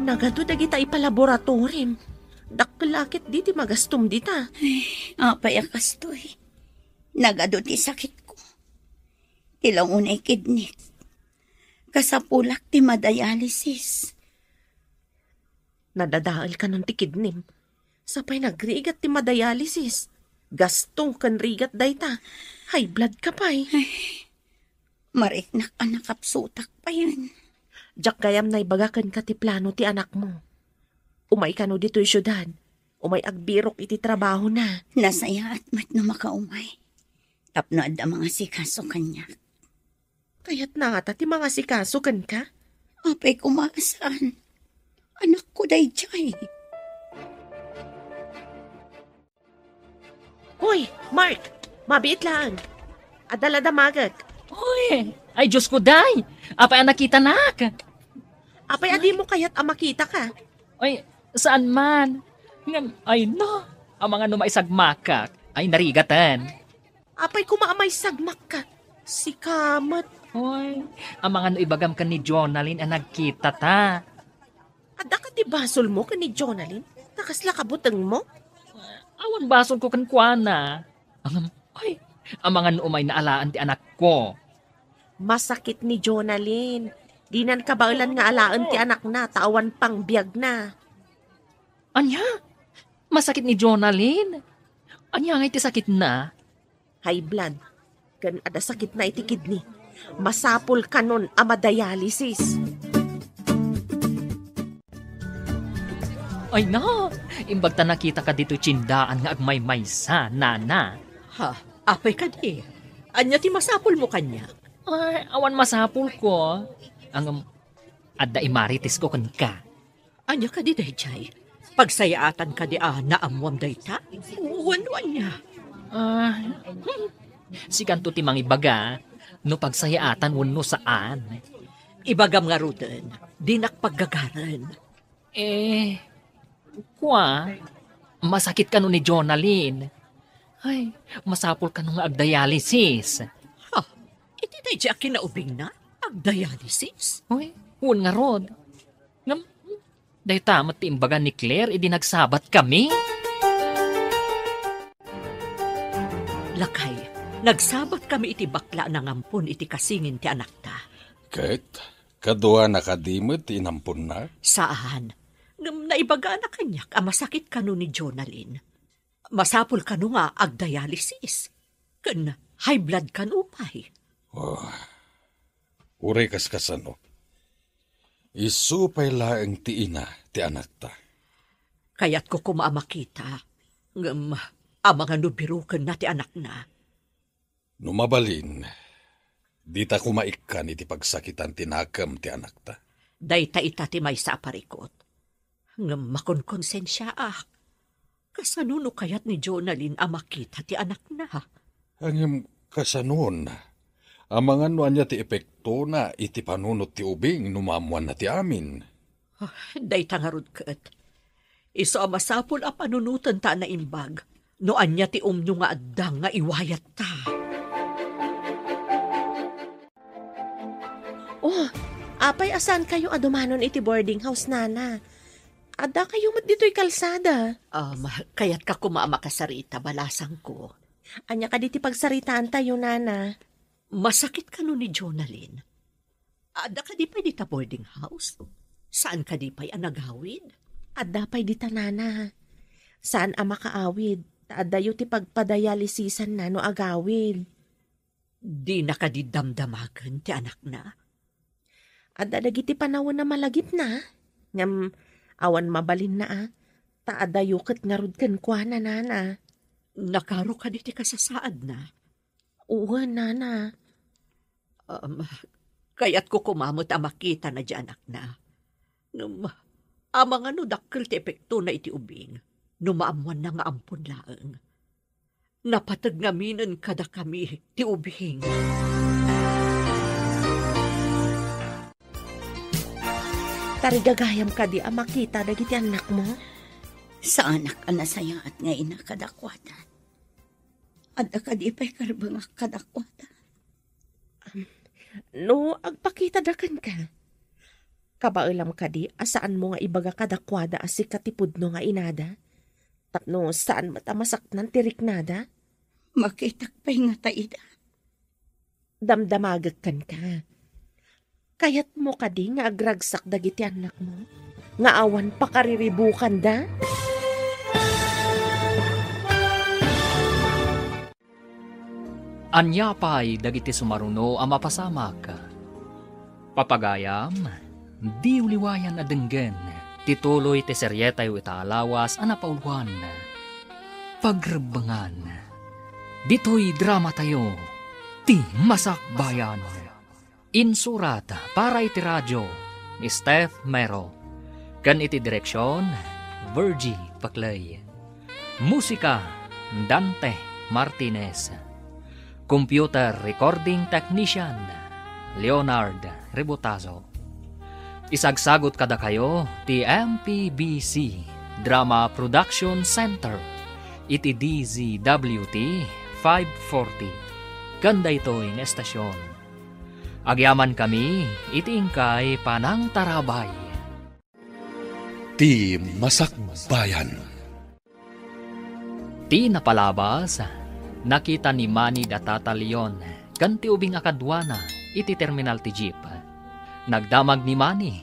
Nagado dagita ipalaboratorim. Dakkelakit di ti magastom dita. Apay akas to eh. Nagado ti sakit ko. Tilang unay kidney. Kasapulak ti madialysis. Nadadaal ka nun ti kidnim. Sapay nagrigat ti madialysis. Gastong kan rigat dayta. High blood ka pa'y. Mariknak anak kapsutak pa yan. Jak gayam na ibagakan ka ti plano ti anak mo. Umay ka no dito'y syudad. Umay agbirok iti trabaho na. Nasaya at mat na makaumay. Tapno adda mga sikaso kanya. Kaya't na ata ti mga sikaso kan ka? Apay kumasaan. Anak ko dayjay. Hoy, Mark! Mabiit lang. Adala damagak. Uy, ay Diyos ko, day. Apay ang nakita nak. Apay adi mo kaya't makita ka. Ay, saan man? Ay, no. Ang mga numaisagmakak ay narigatan. Apay kumaamay sagmak ka. Si Kamat. Hoy, ang mga nuibagam ka ni Jonalyn ang nagkita ta. Ada ka ti basol mo ka ni Jonalyn? Nakasla kabutang mo? Awan basol ko kankwana. Ang mga nuumay na alaan ti anak ko. Masakit ni Jonalyn. Dinan kabaulan nga alaan ti anak na, tawan pang biyag na. Anya? Masakit ni Jonalyn? Anya nga iti sakit na? High blood. Kan ada sakit na iti kidney. Masapol kanon ama dialysis. Ay na, Imbag ta nakita ka dito tsindaan nga agmay-maysa, nana. Ha, apay ka di. Anya ti masapol mo kanya. Ay, awan masapul ko. Ang adda imaritis ko kan ka. Anya ka di dayjay. Pagsayaatan ka di naamwam dayta. Uwan-uwan niya. Si kanto ti mangibaga, no pagsayaatan wenno saan. Ibagam nga ruden, di nakpaggagaran. Masakit ka no ni Jonalyn. Ay, masapol ka no nga agdialysis. Ha, iti dayjay kinaubing na? Agdialysis? Uy, huwag nga rod. Dahi tamat ti imbaga ni Claire, idi nagsabat kami. Lakay, nagsabat kami iti bakla ng ampun iti kasingin ti anak ta. Ket, kadua nakadimot inampun na? Saan? Ngam naibaga na kanyak, masakit kanu ni Jonalyn. Masapol kanu nga agdialysis. Kan high blood kanu pay. Uray kaskasano. Isupay laeng ti ina ti anak ta. Kaya't ko kumaamakita. Ngam, amang anubirukan na ti anak na. Numabalin, di ta kumaikan iti pagsakitan tinakam ti anak ta. Dayta ita ti may sa aparikot. Ngam makonkonsensya Kasanuno kayat ni Jonalyn amakita ti anak na. Angem kasanon, amangan no anya ti epekto na iti panunot ti ubing numamuan na ti amin. Dayta nga rod ket. Iso masapul a panunutan ta na imbag. No anya ti umnyo nga addang nga iwayat ta. Apay asan kayo adumanon iti boarding house, nana? Ada kayo mat dito'y kalsada. Kaya't ka kumama kasarita, balasang ko. Anya ka diti pagsaritaan tayo, nana. Masakit ka nun ni Jonalyn. Ada ka di pa'y dita boarding house? Saan ka di pa'y anagawid? Ada pa'y dita, nana. Saan ama kaawid? Ada yu ti pagpadayalisisan na no agawid. Di na ka di damdamagan ti anak na. Ada dagiti panawon na malagip na. Ngam awan mabalin na taada yukit nga rod ken kwa na, nana. Nakaro ka diti kasasaad na. Oo, nana. Kaya't ko kumamot makita na di anak na. Amang dakkel ti epekto na iti ubing. Numaamuan na nga ampun laeng. Napatag nga minan kada kami ti ubing. Tarigagayam ka di makita dagiti anak mo? Sa anak ka nasaya at nga ina kadakwatan. Ada ka di pa'y karbang kadakwatan. No, agpakita dakan ka. Kabailam ka di, asaan mo nga ibaga kadakwada as si katipud no nga inada? Tapno, saan matamasaknan tirik nada? Makitak pa'y nga taida. Damdamagag ka. Kayat mo ka di nga agragsak dagiti anak mo? Nga awan pakariribukan da? Anya pa'y dagiti sumaruno ang mapasamak. Papagayam, di uliwayan adenggen, tituloy ti seryetay italawas anapauluan. Pagrebangan, dito'y drama tayo, ti Masakbayan. Insurat para iti radyo ni Steph Mero. Kan iti direksyon, Virgie Paclay. Musika, Dante Martinez. Computer Recording Technician, Leonard Rebutazo. Isagsagot kada kayo ti MPBC Drama Production Center. Iti DZWT 540. Kanda ito'y estasyon. Agyaman kami, itingkay panang tarabay. Ti Masakbayan. Ti napalabas, nakita ni Manny Datata Leon, kanti ubing akadwana, iti terminal ti jeep. Nagdamag ni Manny,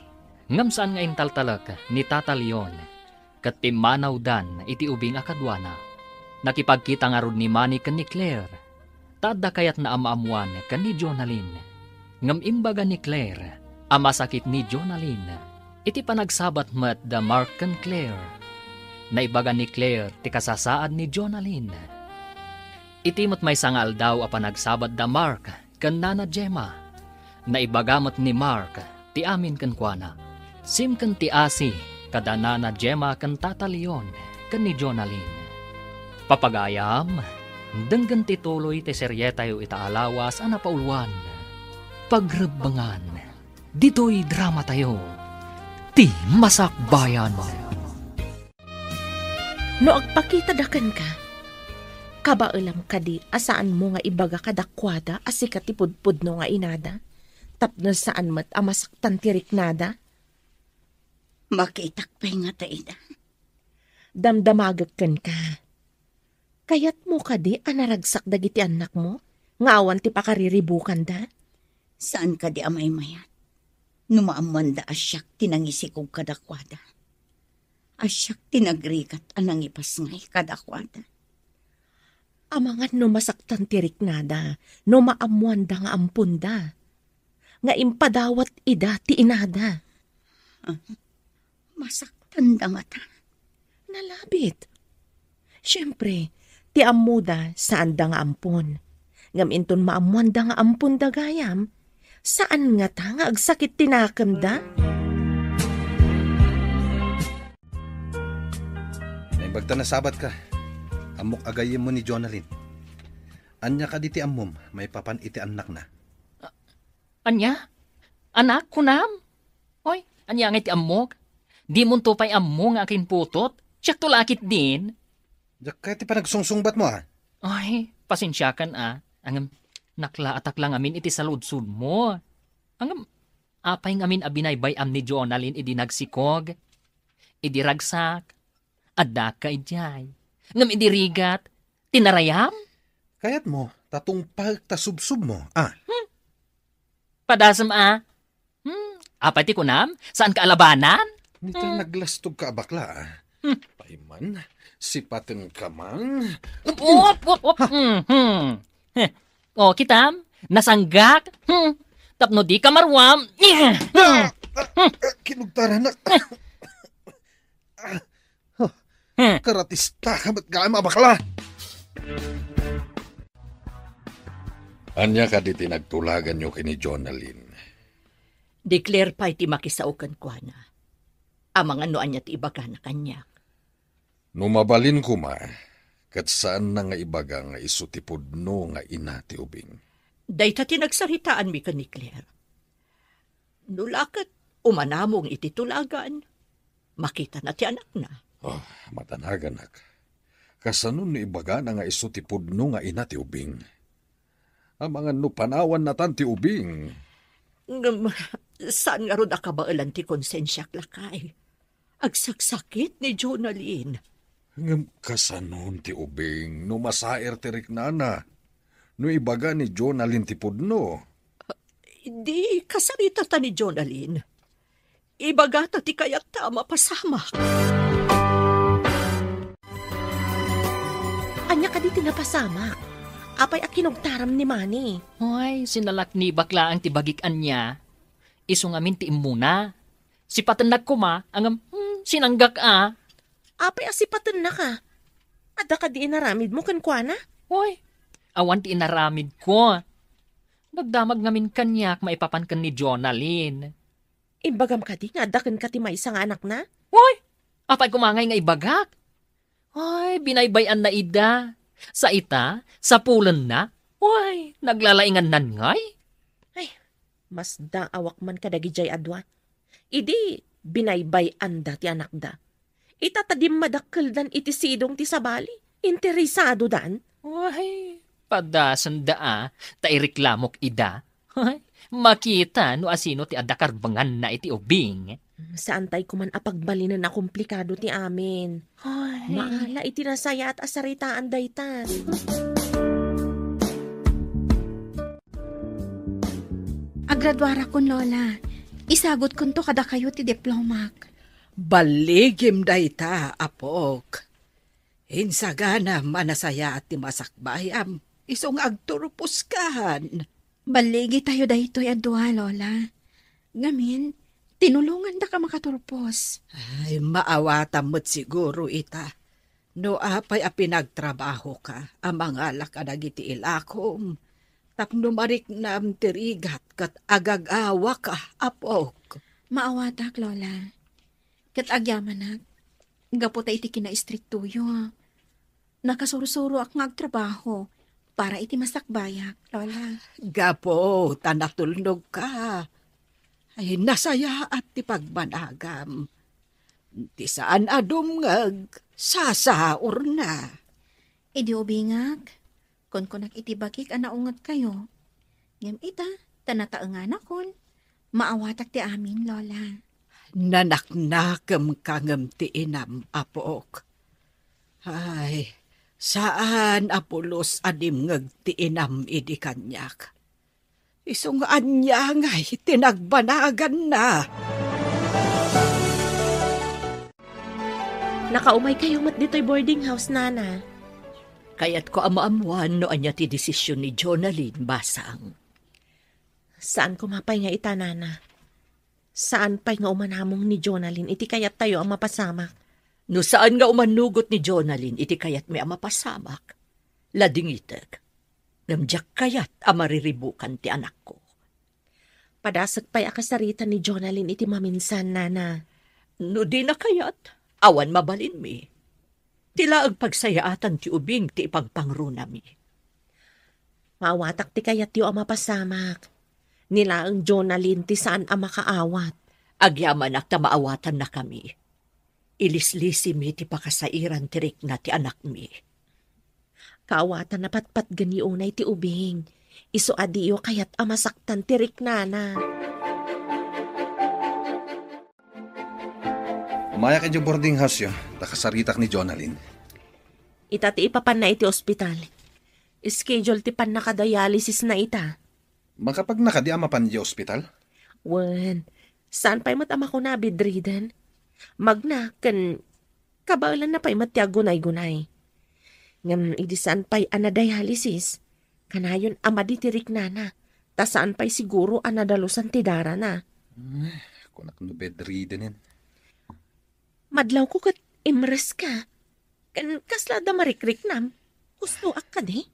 ngam saan nga intaltalak ni Tata Leon, kat timanaw dan iti ubing akadwana. Nakipagkita nga rod ni Manny kan ni Claire, tada kayat na amaamuan kan ni Jonalyn. Ngam imbaga ni Claire, amasakit ni Jonalyn, iti panagsabat mat da Mark kan Claire. Naibaga ni Claire ti kasasaad ni Jonalyn. Itimot may sangal daw a panagsabad da Mark kan nana Gemma. Naibagamot ni Mark ti amin kan kuana. Sim kan ti asi kada nana Gemma kan tatalion kan ni Jonalyn. Papagayam, denggan ti tuloy ti seryeta yu itaalawas ana pauluan. Pagrebangan, dito'y drama tayo. Ti Masakbayan. No agpakita dakan ka, kabailam ka di asaan mo nga ibaga kadakwada asikat tipudpud no nga inada, tapno saan mat amasaktan tirik nada, Makitak pa'y nga taida. damdamagag kan ka. Kayat mo ka di anaragsak dagiti anak mo, nga awan ti pakariribukan da. Saan ka di amay mayat? Numaaman da asyak tinangisikog kadakwada. Asyak tinagrikat anang ipasngay kadakwada. Amangan no masaktan tirik nada, no maamuan da nga ampun da. Nga impadawat ida ti inada. Masaktan da nga ta. Nalabit. Siyempre, ti amuda saan da nga ampun. Ngam inton maamuan da nga ampun da gayam, saan nga ta nga agsakit tinakam da? Naibagta na sabat ka. Amok agayim mo ni Jonalyn. Anya ka di ti amom, may papan iti anak na. Anya? Anak ko nam? Hoy, anya nga iti amok? Di mo to pa'y amo nga akin putot? Siyak tulakit din. Diyak kaya ti panagsungsungbat mo Ay, pasensya kan Angam, naklaatak lang amin iti saludsud mo. Angam, apay ngamin abinaybay am ni Jonalyn idi nagsikog. Idi ragsak. Adda ka ijay. Ngam idi rigat. Tinarayam? Kayat mo, tatong pagtasubsub mo. Padasam apay ti kunam? Saan ka alabanan? Nita naglastog ka bakla Paiman, sipatin ka man. Op. O, kitam, nasanggak. Tapno di ka marwam. Kinugtaran na. Karatista ka, ba't ka bakla? Anya ka di tinagtulagan nyo kini Jonalyn. Declare pa iti makisaukan ko na. Amang ano anya ti ibaga na kanyak. Numabalin ko kat saan na nga ibaga nga isutipod no nga ina ti ubing. Dayta tinagsaritaan mi ka ni Claire. Nulakat, umanamong iti tulagan. Makita na ti anak na. Matanagan nak. Kasanon ni ibaga na nga isutipod no nga ina ti ubing. Ang mga nupanawan na tan ti ubing. Saan nga ron akabailan ti konsensya lakay? Agsaksakit ni Jonalyn. Ngam kasanon ti ubing no masaer ti riknana. No ibaga ni Jonalyn ti pudno. Di kasarita ta ni Jonalyn. Ibaga ta ti kayat ta mapasamak. Anya ka di tinapasamak. Apay akinugtaram ni Manny. Hoy, sinalak ni bakla ang tibagikan niya. Isungamin ti imuna. Sipatan nagkuma, angam, sinanggak Apay asipatan na ka. Ada ka di inaramid mo kan kuana? Hoy, awan ti inaramid ko. Nagdamag ngamin kanyak maipapan kan ni Jonalyn. Ibagam ka di nga dakan ka ti may isang anak na? Hoy, apay kumangay nga ibagak. Hoy, binaybayan na ida. Sa ita, sa pulan na. Hoy, naglalaingan nan ngay. Mas da awak man kadagi jay adwa. Idi, binaybay anda ti anak da. Itatadim madakkel dan iti sidong ti sabali. Interesado dan. Hoy, padasan da tairiklamok ida. Hoy, makita no asino ti adakarbangan na iti ubing. Saan tay kuman apagbalinan na komplikado ti amin. Hoy, Maala iti nasaya at asaritaan daytan. Agradwara kon, Lola. Isagot kon to kada kayo ti diplomak. Baligim dayta, apok. Insagana manasaya at ti masakbayam. Isong agturpuskahan. Baligi tayo daytoy adwa, Lola. Ngamin, tinulungan da ka makaturpos. Ay, maawatan mo't siguro ita. No apay a pinagtrabaho ka, amang alak ka dagiti ilakom. Tapno marik na tirigat kat agagawa ka, apok. Maawatak, Lola. Kat agyamanak, gaputa iti kina-istriktuyo. Nakasurusuro ak ngagtrabaho para iti masakbayak, Lola. Gapo, tanatulnog ka. Ay, nasaya at ti pagbanagam. Ti saan adumngag, sasaur na. Idi ubingag, kon konak iti bakik anaungat kayo. Ngem ita, tanataengan akon. Maawatak ti amin, Lola. Nanaknakam kangam ti inam, apok. Ay, saan apulos adimngag ti inam idi kanyak. Isungaan niya ngay, tinagbanagan na. Nakaumay kayo mat dito'y boarding house, Nana. Kaya't ko amaamuan no anya ti desisyon ni Jonalyn basang. Saan kumapay nga ita, Nana? Saan pa'y nga umanamong ni Jonalyn? Iti kayat tayo ang mapasamak. No saan nga umanugot ni Jonalyn, iti kayat may amapasamak. Ladingitag. Namjak kayat amariribukan ti anak ko. Padasag pa'y akasarita ni Jonalyn iti maminsan, Nana. No di na kayat, awan mabalin mi. Tila ang pagsayaatan ti ubing ti ipagpangruna mi. Maawatak ti kayat yu ang mapasamak. Nila ang Jonalyn ti saan ang makaawat. Agyaman ak ta maawatan na kami. Ilislisi mi ti pakasairan tirik na ti anak mi. Kaawatan na patpat gani unay ti ubing. Iso adiyo kayat amasaktan tirik, Nana. Umaya ka dyan boarding house yun. Nakasaritak ni Jonalyn. Ita ti ipapan na iti ospital. Schedule ti pan nakadialysis na ita. Makapag nakadi amapan di ospital? Wen, saan pa'y matama ko na bedridden? Magna, kabalan na pa'y matyagunay-gunay. Ngam, idi saan pa'y anadialysis? Kanayon amaditirik, Nana. Ta saan pa'y siguro anadalusan ti dara na. Kunak no bedridden yan. Madlaw ko kat imres ka. Kasla da marikrik nam. Gusto ak ka di?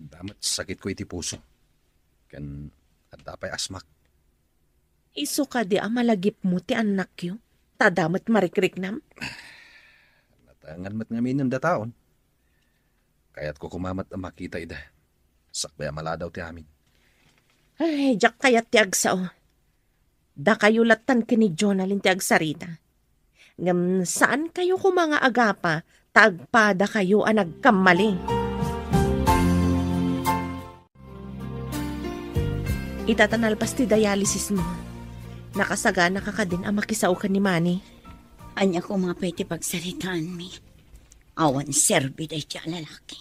Damat sakit ko iti puso. At dapay asmak. Iso ka di malagip mo ti anak yu. Tadamat marikrik nam. Natangan mat ngamin ng dataon. Kaya't ko kumamat ang makita ida. Sakbaya maladaw ti amin. Ay, jak kayat ti agsao. Da kayo latan kini Jonalyn ti agsarita. Ngam saan kayo kumanga agapa, tagpada kayo ang nagkamali. Itatanalpas ti dialysis mo. Nakasagana ka din ang makisaw ka ni Manny. Anya ko mapay ti pagsaritaan mi. Awan serbi day ti lalaki.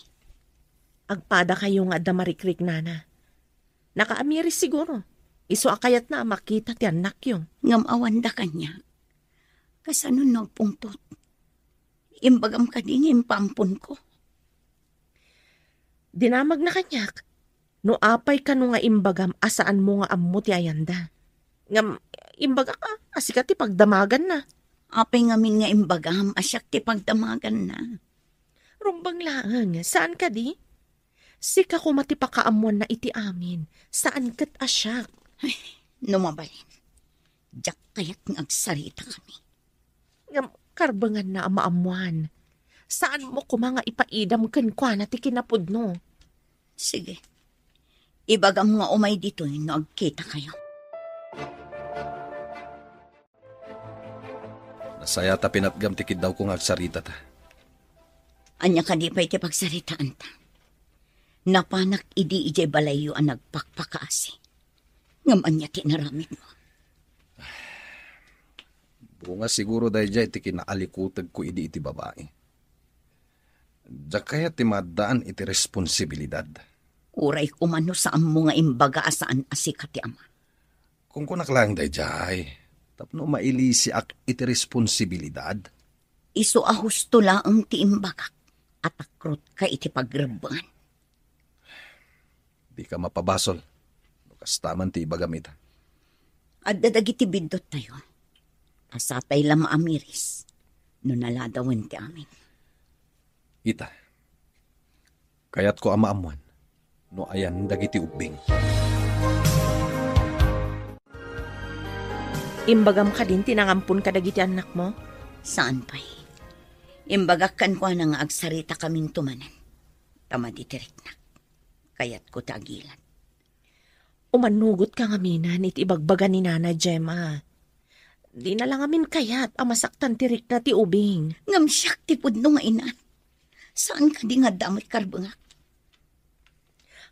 Agpada kayo nga da marikrik, Nana. Nakaamiris siguro. Iso akayat na makita ti anak yung. Ngam awan da kanya. Kasano nagpungtot. Imbagam ka din impampun ko. Dinamag na kanyak. No apay ka no nga imbagam asaan mo nga ammo ti ayanda. Ngam imbaga ka, asikat ti pagdamagan na. Apay ngamin nga imbagam, asyak ti pagdamagan na. Rumbang lang, saan ka di? Sika ko matipakaamuan na iti amin. Saan kat asyak? Ay, numabalin. Diyak kaya't ngagsarita kami. Ngam karbangan na amaamuan. Saan mo kumanga ipaidam kan kwa na ti kinapudno? Sige. Ibagam nga umay dito no agkita kayo. Nasaya ta pinatgam tikid daw kong agsarita ta. Anya ka di pa iti pagsaritaan ta. Napanak idi ijay balayo ang nagpakpakaasi. Ngam anya tinaramid mo. Bunga siguro dahil dyan iti kinaalikutag ko iti babae. Diyak kaya ti madaan iti responsibilidad. Uray kumano saan mo nga imbaga asaan asikat ti ama. Kung kunak lang dahil dyan, tapno mailisi ak iti responsibilidad. Iso ahusto laang ti imbagak at akrot ka iti pagreban. Di ka mapabasol. Kastaman ti ibagamita. At dadagiti bindot tayo. Asatay lang maamiris. No naladawin ti amin. Ita, kayat ko amaamuan, no ayan dagiti ubing. Imbagam ka din, tinangampun ka dagiti anak mo? Saan pa'y? Imbagakan ko na nga agsarita kaming tumanan. Tama ditirik na. Kayat ko tagilan. Umanugot ka nga minan, iti ibagbaga ni Nana Gemma. Di na lang amin kayat, amasaktan tirik na ti ubing. Ngam siyak ti pudno nga inan. Saan ka di nga damay karbangak?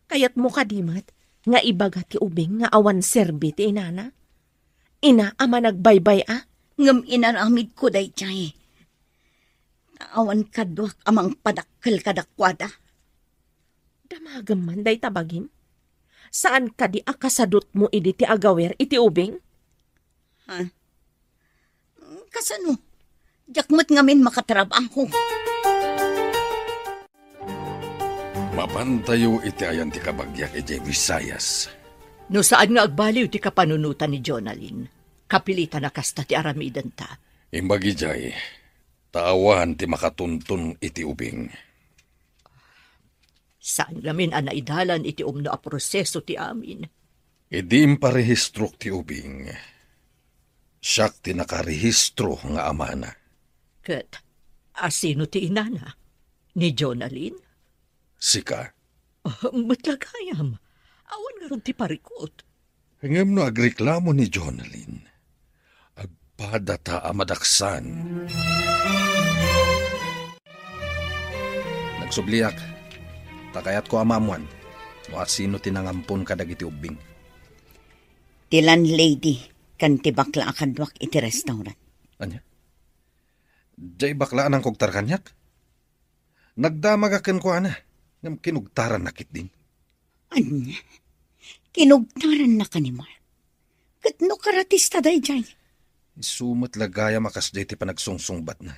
Kayat mo kadimat, nga ibaga ti ubing nga awan serbi ti inana. Ina, ama nagbaybay Ngam inaramid ko day tiyay. Awan kadwak amang padakkel kadakwada. Damagam man day tabagim. Saan ka di akasadot mo idi ti agawer iti ubing? Kasano? Jakmat ngamin makatrabaho. Mapantayo iti ayan ti kabagyak iti Visayas. No saan nga agbaliw ti kapanunutan ni Jonalyn? Kapilitan na kasta ti aramidan ta. Imbagi jay, taawan ti makatuntun iti ubing. Saan namin anaidalan iti umno a proseso ti amin? Idim parehistro ti ubing. Siyak ti nakarehistro nga amana. Ket, asino ti inana? Ni Jonalyn? Sika. Matlagayam. Awan nga ron ti parikot. Hangam no agreklamo ni Jonalyn. Agpadata amadaksan. Nagsubliak, takayat ko amamuan, no at sino tinangampun ka dagiti ubing. Tilan lady, kan ti bakla akadwak iti restaurant. Anya? Jay baklaan ang kogtar kanyak? Nagdamagakan ko ana, ngam kinugtaran nakit din. Anya? Kinugtaran na ka ni Mark. Katno karatista day jay. Isumat lagaya makas jay ti panagsungsungbat na.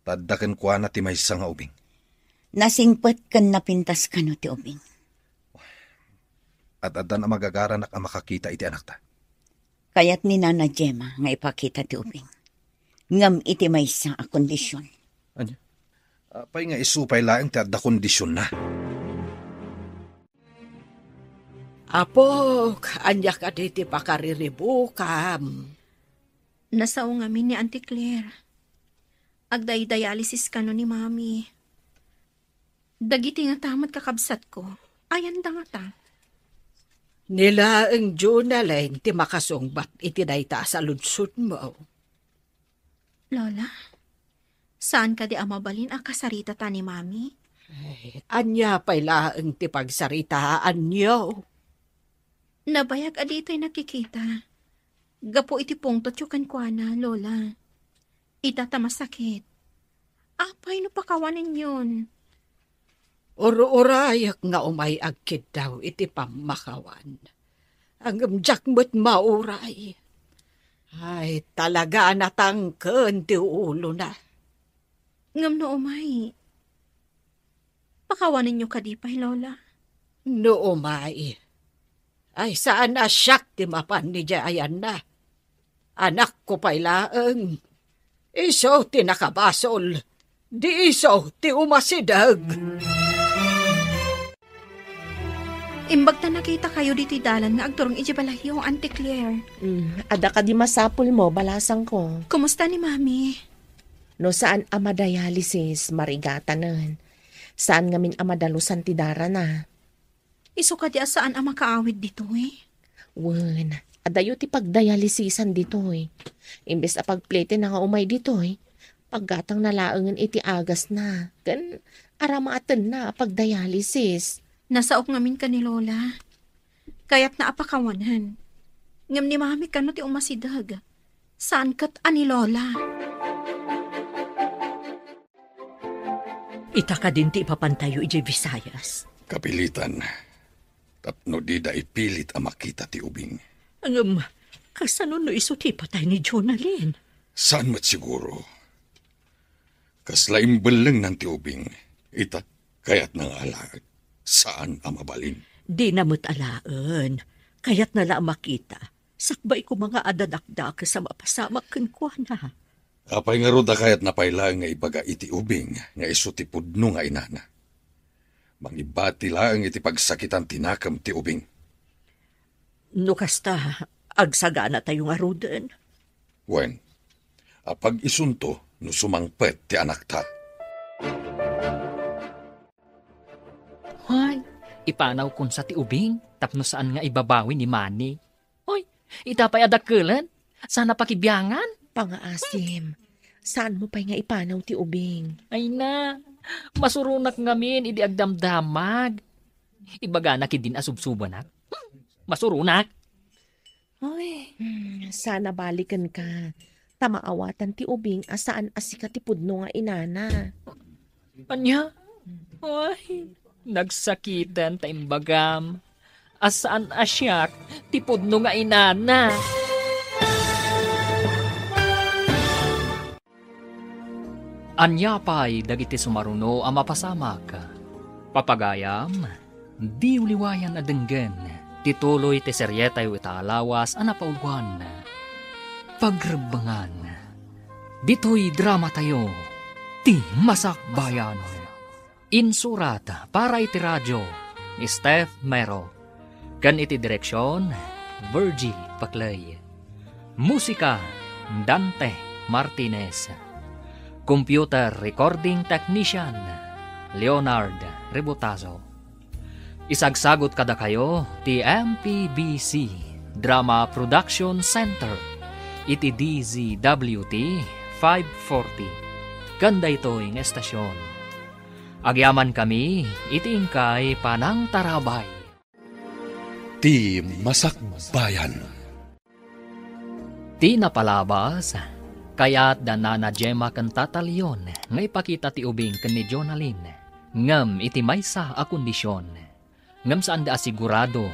Taddakan ko ana ti maysa nga ubing. Nasingpet kan napintas ka no ti ubing. At adan ang magagaranak ang makakita iti anak ta. Kayat ni Nana Gemma nga ipakita ti ubing. Ngam iti maysa a kondisyon. Anya? Apay nga isupay laeng ti adda kondisyon na. Apo, anya ka diti pakariribukam. Nasao nga min ni Auntie Claire. Agday-dialysis ka no ni Mami. Dagiti nga tamat kakabsat ko. Ayan da nga ta. Nila ang Jonalyn ti makasungbat iti dayta sa ludsud mo. Lola, saan ka di amabalin ang kasarita ta ni Mami? Anya pala ang ti pagsaritaan niyo. Nabayag adito'y nakikita. Gapo iti pungtot yung kankwana, Lola. Itatama sakit. Apay no pakawanin yun. Uro-urayak nga umay agkid daw iti pamakawan. Ang jakmot mauray. Ay, talaga natangken ti ulo na. Ngam no umay. Pakawanin nyo kadipay, Lola. No umay. Ay, saan na siyak ti mapan ni Jayan na. Anak ko pa'y laeng. Iso ti nakabasol. Di iso ti umasidag. Imbag na nakita kayo diti dalan nga agturong ijibalayo, Auntie Claire. Ada ka di masapul mo, balasang ko. Kumusta ni Mami? No saan amadialysis, marigatanan. Saan ngamin amadalusan ti dara na. Iso ka di asaan ang makaawid dito eh. Wen, adayo ti pagdialysisan dito eh. Imbes a pagplete na nga umay dito eh. Paggatang nalaangan iti agas na. Gan, aramaatan na pagdialysis. Nasaop ngamin ka ni Lola. Kaya't naapakawanan. Ngam ni Mami ka no ti umasidag. Saan kat ani Lola? Ita ka din ti ipapantayo iti Visayas. Kapilitan. Tapno di da ipilit ang makita ti ubing. Kasano no iso ti patay ni Jonalyn? Saan mat siguro? Kaslaim belang ng ti ubing. Ita, kayat nang alag. Saan ang mabalin? Di namut alaan. Kaya't nala makita. Sakbay ko mga adadakdak sa mapasamak kan kwa na. Apay nga ruda kayat napailang nga ibaga iti ubing nga iso ti pudno nga inana. Mangibati lang iti pagsakitan tinakam ti ubing. No kasta, agsagana tayo nga ruden. Wen, apag isunto no sumangpet ti anak ta. Hoy, ipanaw kun sa ti ubing, tapno saan nga ibabawi ni Manny. Hoy, itapay adakelan, sana pakibiyangan. Pangaasim, saan mo pa nga ipanaw ti ubing? Ay na, masurunak ngamin, idi agdamdamag. Ibaga na kidin asubsubanak. Masurunak. Ay, sana balikan ka. Tamaawatan ti ubing asaan asika ti pudno nga inana. Anya? Ay, nagsakitan ta imbagam. Asaan asyak, tipudno nga inana. Anya pa'y dagiti sumaruno ang mapasamak. Papagayam, di uliwayan na denggen, tituloy ti seryetay italawas ang napaulwan. Pagrebangan, dito'y drama tayo, ti Masakbayan. Insurat para iti radyo ni Steph Mero. Kan iti direksyon, Virgil Paclay. Musika, Dante Martinez. Computer Recording Technician, Leonard Rebutazo. Isagsagot kada kayo, ti MPBC Drama Production Center, iti DZWT 540. Kanda ito'y estasyon. Agyaman kami, iti ingkay Panang Tarabay. Ti Masakbayan. Ti napalabas, kaya't danana Gemma kan tatalyon nga ipakita ti ubing kan ni Jonalyn. Ngam iti maysa a kondisyon. Ngam saan da asigurado,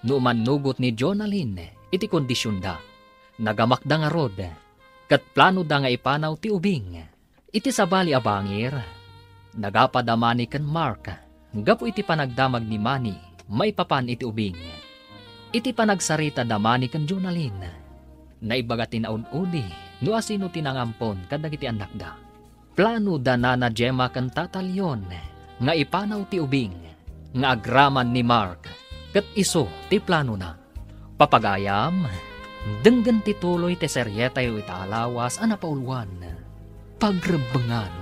no manugot ni Jonalyn iti kondisyon da. Nagamakda nga rod, kat plano da nga ipanaw ti ubing. Iti sabali a bangir, nagapadamani kan Mark, gapo iti panagdamag ni Manny, maipapan iti ubing. Iti panagsarita damani kan Jonalyn, naibaga tinaun-udi, no asino tinangampon kadagiti anak da. Plano da na Gemma kan tatalyon, nga ipanaw ti ubing, nga agraman ni Mark, kat iso ti plano na. Papagayam, denggan tituloy ti seryetayo italawas ang napaulwan. Pagrebangan,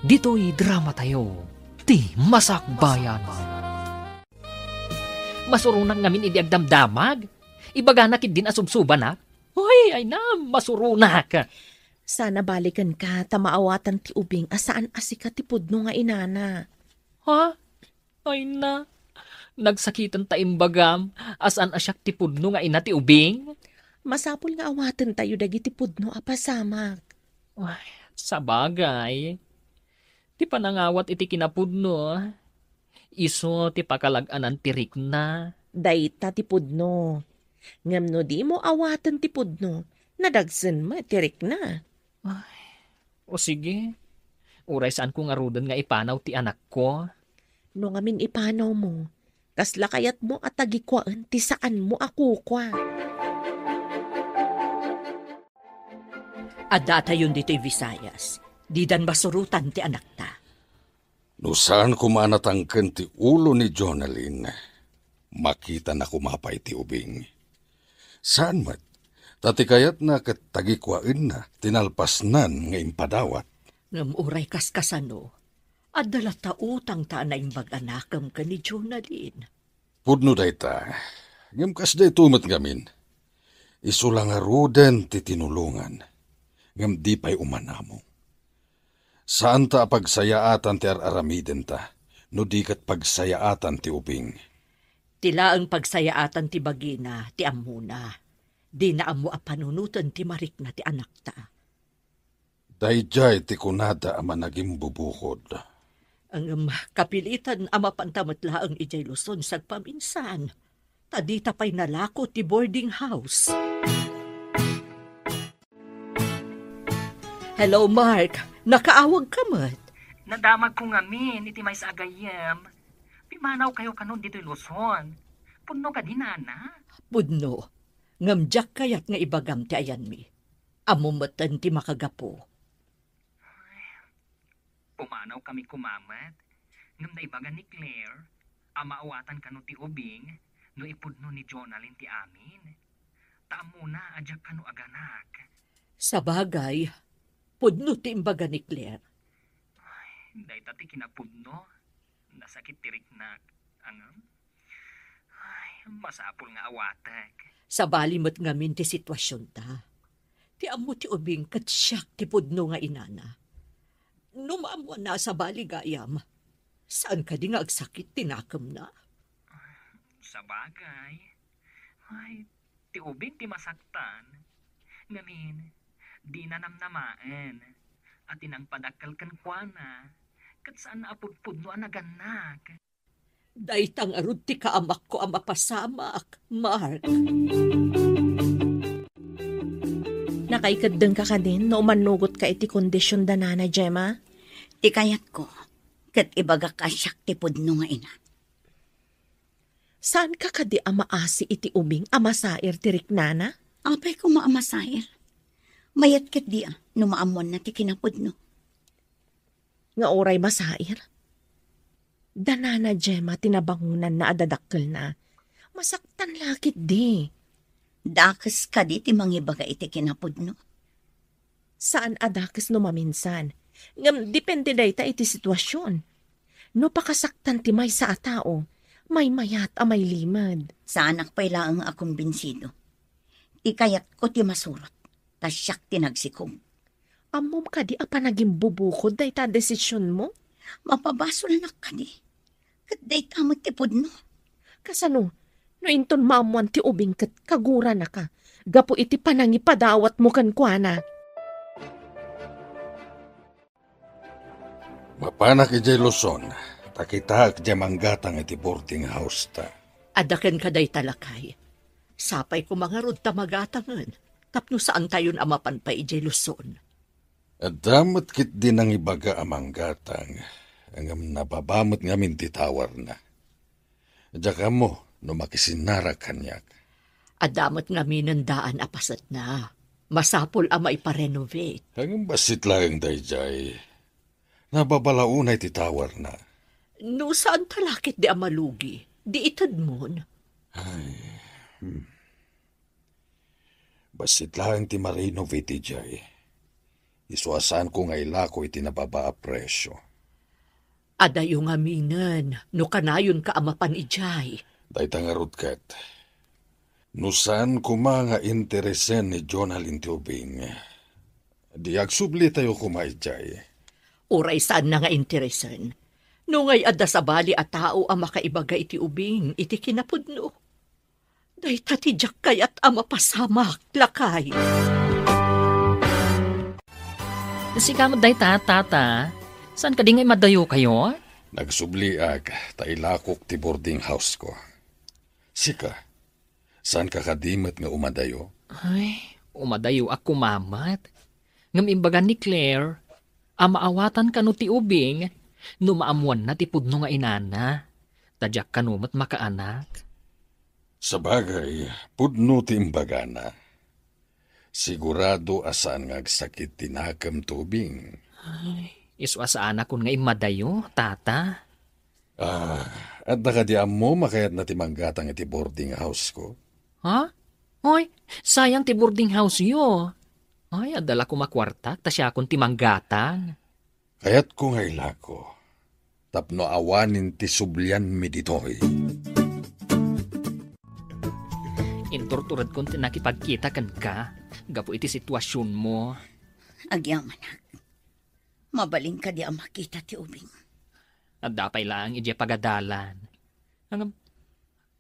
dito'y drama tayo, ti Masakbayan. Masurunak ngamin idi agdamdamag, ibaga na kidin asubsuban na. Hoy, ay na, masurunak. Sana balikan ka, tamaawatan ti ubing asaan asika ti pudno nga inana. Ha? Ay na, nagsakitan ta imbagam, asan asyak ti pudno nga ina ti ubing? Masapul nga awatan tayo dagiti pudno a pasamak. Ay, sabagay. Ti panangawat iti kinapudno. Iso ti pakalaganan ti rikna. Dayta ti pudno. Ngam no di mo awatan ti pudno, nadagsan mo tirik na. Ay, o sige. Uray saan ko nga rudan nga ipanaw ti anak ko. No ngamin ipanaw mo, kasla kayat mo at tagikwaan ti saan mo ako kwa. Adata yun dito'y Visayas. Di dan basurutan ti anak ta. No saan kumanatangken ti ulo ni Jonalyn, makita na kumapay ti ubing. Saan mat? Tati kayat na katagikwain na, tinalpasnan nga impadawat. Ngam uray kaskasano, adala ta utang ta na imbag-anakam ka ni Jonalyn. Pudno dayta, ngam kas day tumat ngamin. Isulang aruden ti tinulungan, ngam di pa'y umanamo. Saan ta pagsayaatan ti aramiden ta, no di kat pagsayaatan ti ubing. Tila ang pagsayaatan ti bagina, ti amuna. Di na amo a panunutan ti marik na ti anak ta. Dayjay ti kunada ama naging bubukod. Ang kapilitan ama pantamatla ang ijay Luzon sagpaminsan. Tadita pa'y nalako ti boarding house. Hello, Mark. Nakaawag ka mat. Nadamag ko ngamin, iti may sa agayam. Pimanaw kayo kanon dito'y Luzon. Puno ka din, ana. Pudno. Ngamjak kayat nga ibagam ti ayan mi. Amumatan ti makagapo. Pumanaw kami kumamat. Ngam na ibaga ni Claire, amaawatan kanu ti ubing, no ipudno ni Jonalyn ti amin. Taamuna ajak kanu aganak. Sa bagay, pudno ti imbaga ni Claire. Day tati kinapudno. Nasakit tirik na. Angam? Masapol nga awatek. Sa balimot ngamin ti sitwasyon ta. Ti amo ti ubing kat siyak ti pudno nga inana. Numamo na sa baligayam. Saan ka di nga agsakit tinakam na? Sa bagay. Ti ubing ti masaktan. Ngamin, di na namnamaan. At inang padakal kan kuana. Kat saan na apudpudno ang naganak. Daitang arud ti kaamak ko ang mapasamak, Mark. Nakaikadeng ka din no manugot ka iti kondisyon da na Gemma? Ti kayat ko, kat ibaga ka siyak ti pudno nga ina. Saan ka kadi amaasi iti ubing amasair ti riknana? Apay ko maamasair. Mayat kat di no maamon na ti kinapudno. Nga oray masair? Danana Gemma tinabangunan na adadakkel na. Masaktan lakit di. Dakes ka di ti mangibaga iti kinapudno. Saan adakes no maminsan? Ngam depende day ta iti sitwasyon. No pakasaktan ti may sa atao, may mayat a may limad. Sa anak pa'y laang akong binsido. Ti kayat ko ti masurot. Tas siyak ti nagsikog. Amom ka di apa naging bubukod day ta desisyon mo? Mapabasol na ka di. Kat day tamot ti pudno. Kasano, no inton maamuan ti ubing kat kagura na ka. Gapo iti panangipadawat mo kan kuana. Mapanak ijay Luzon, takita kajay manggatang iti boarding house ta. Adaken ka day talakay. Sapay ko mga rod tamagatangan. Tapno saan tayon amapan pa ijay Luzon. At damot kit din ang ibaga amang gatang. Ang napabamot ngamin titawar na. Diyaka mo, no makisinara kanyak. Adamot nga minandaan apasat na. Masapol ama iparenovate. Ang basit lang dayjay. Nababalaunay titawar na. No saan talakit di amalugi? Di itad mon. Basit lang ti ma-renovate jay. Isuasan ko nga ilako iti nababa a presyo. Adayo nga minan, no kanayon ka amapan ijay. Dayta nga rutkat. No saan ko mga interesen ni Jonalyn ti ubing. Di agsubli tayo kumaijay. Uray saan na nga interesan. No ngay adda sa bali at tao ang makaibaga iti ubing, iti kinapudno. Day tatidyak kayat ang mapasamak, lakay. Sikamot day tata. Saan ka di nga madayo kayo? Nagsubliag, tailakok ti boarding house ko. Sika, saan ka kadimat nga umadayo? Umadayo ako mamat. Ngam imbagan ni Claire, amaawatan ka no ti ubing, no maamuan na ti pudno nga inana. Tadyak ka no mat makaanak. Sa bagay, pudno ti imbagana. Sigurado asan nga agsakit tinakam tubing. Iswasaan ako nga imadayo, tata. At nakadiam mo makayat na ti manggatang iti boarding house ko. Ha? Hoy, sayang ti boarding house yo. Ay, adala ko makwartak, ta siya akong timanggatang. Kayat ko nga ilako. Tapno awanin ti sublian mi ditoy. Inturturad kong tinakipagkita kan ka. Gapo iti sitwasyon mo. Agyaman. Mabaling ka di ang makita ti ubing. At dapay lang ije pagadalan. Ang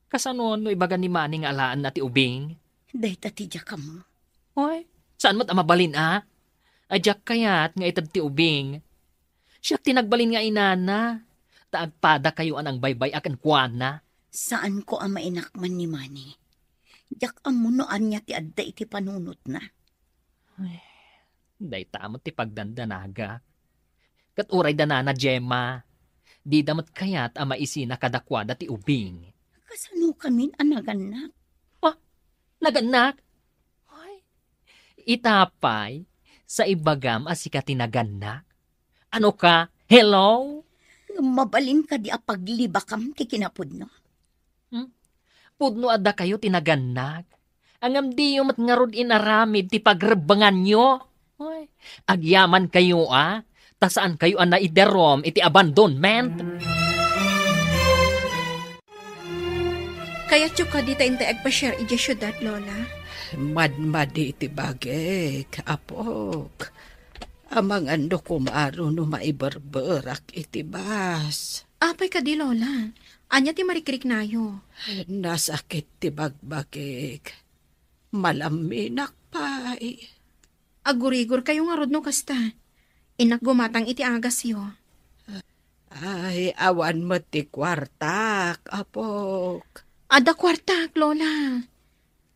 kasano no ibaga ni maning alaan na ti ubing? Day tatidya ka mo. Hoy, saan mo't amabalin Ajak kayat nga itad ti ubing. Siyak tinagbalin nga inana. Taagpada kayo anang baybay akan kuana. Saan ko ang mainakman ni Manny? Diyak ang munoan niya ti adda iti panunot na. Day tamot ti pagdandanaga. Kat uray danana Gemma. Di damat kayat ang maisina kadakwada ti ubing. Kasano kamin anagan na? Naganak? Ay, itapay, sa ibagam asika tinaganak. Ano ka? Hello? Mabalin ka di apaglibakam ti kinapudno. Pudno adda kayo tinaganak. Angam di yung matngarod inaramid ti pagrebangan nyo. Ay, agyaman kayo tasaan kayo na iderom iti abandonment. Kaya tiyok ka di tayo agpa-share iti syudad, Lola. Madmadi iti bagek, apok. Amang ando kumaro no maiberberak iti bas. Apay ka di, Lola. Anya ti marikrik nayo. Nasakit ti bagbagek. Malaminak pa'y. Agurigor kayo nga rod no kasta. Inak gumatang iti agas yo. Ay, awan mo ti kwartak, apok. Ada kwartak, Lola.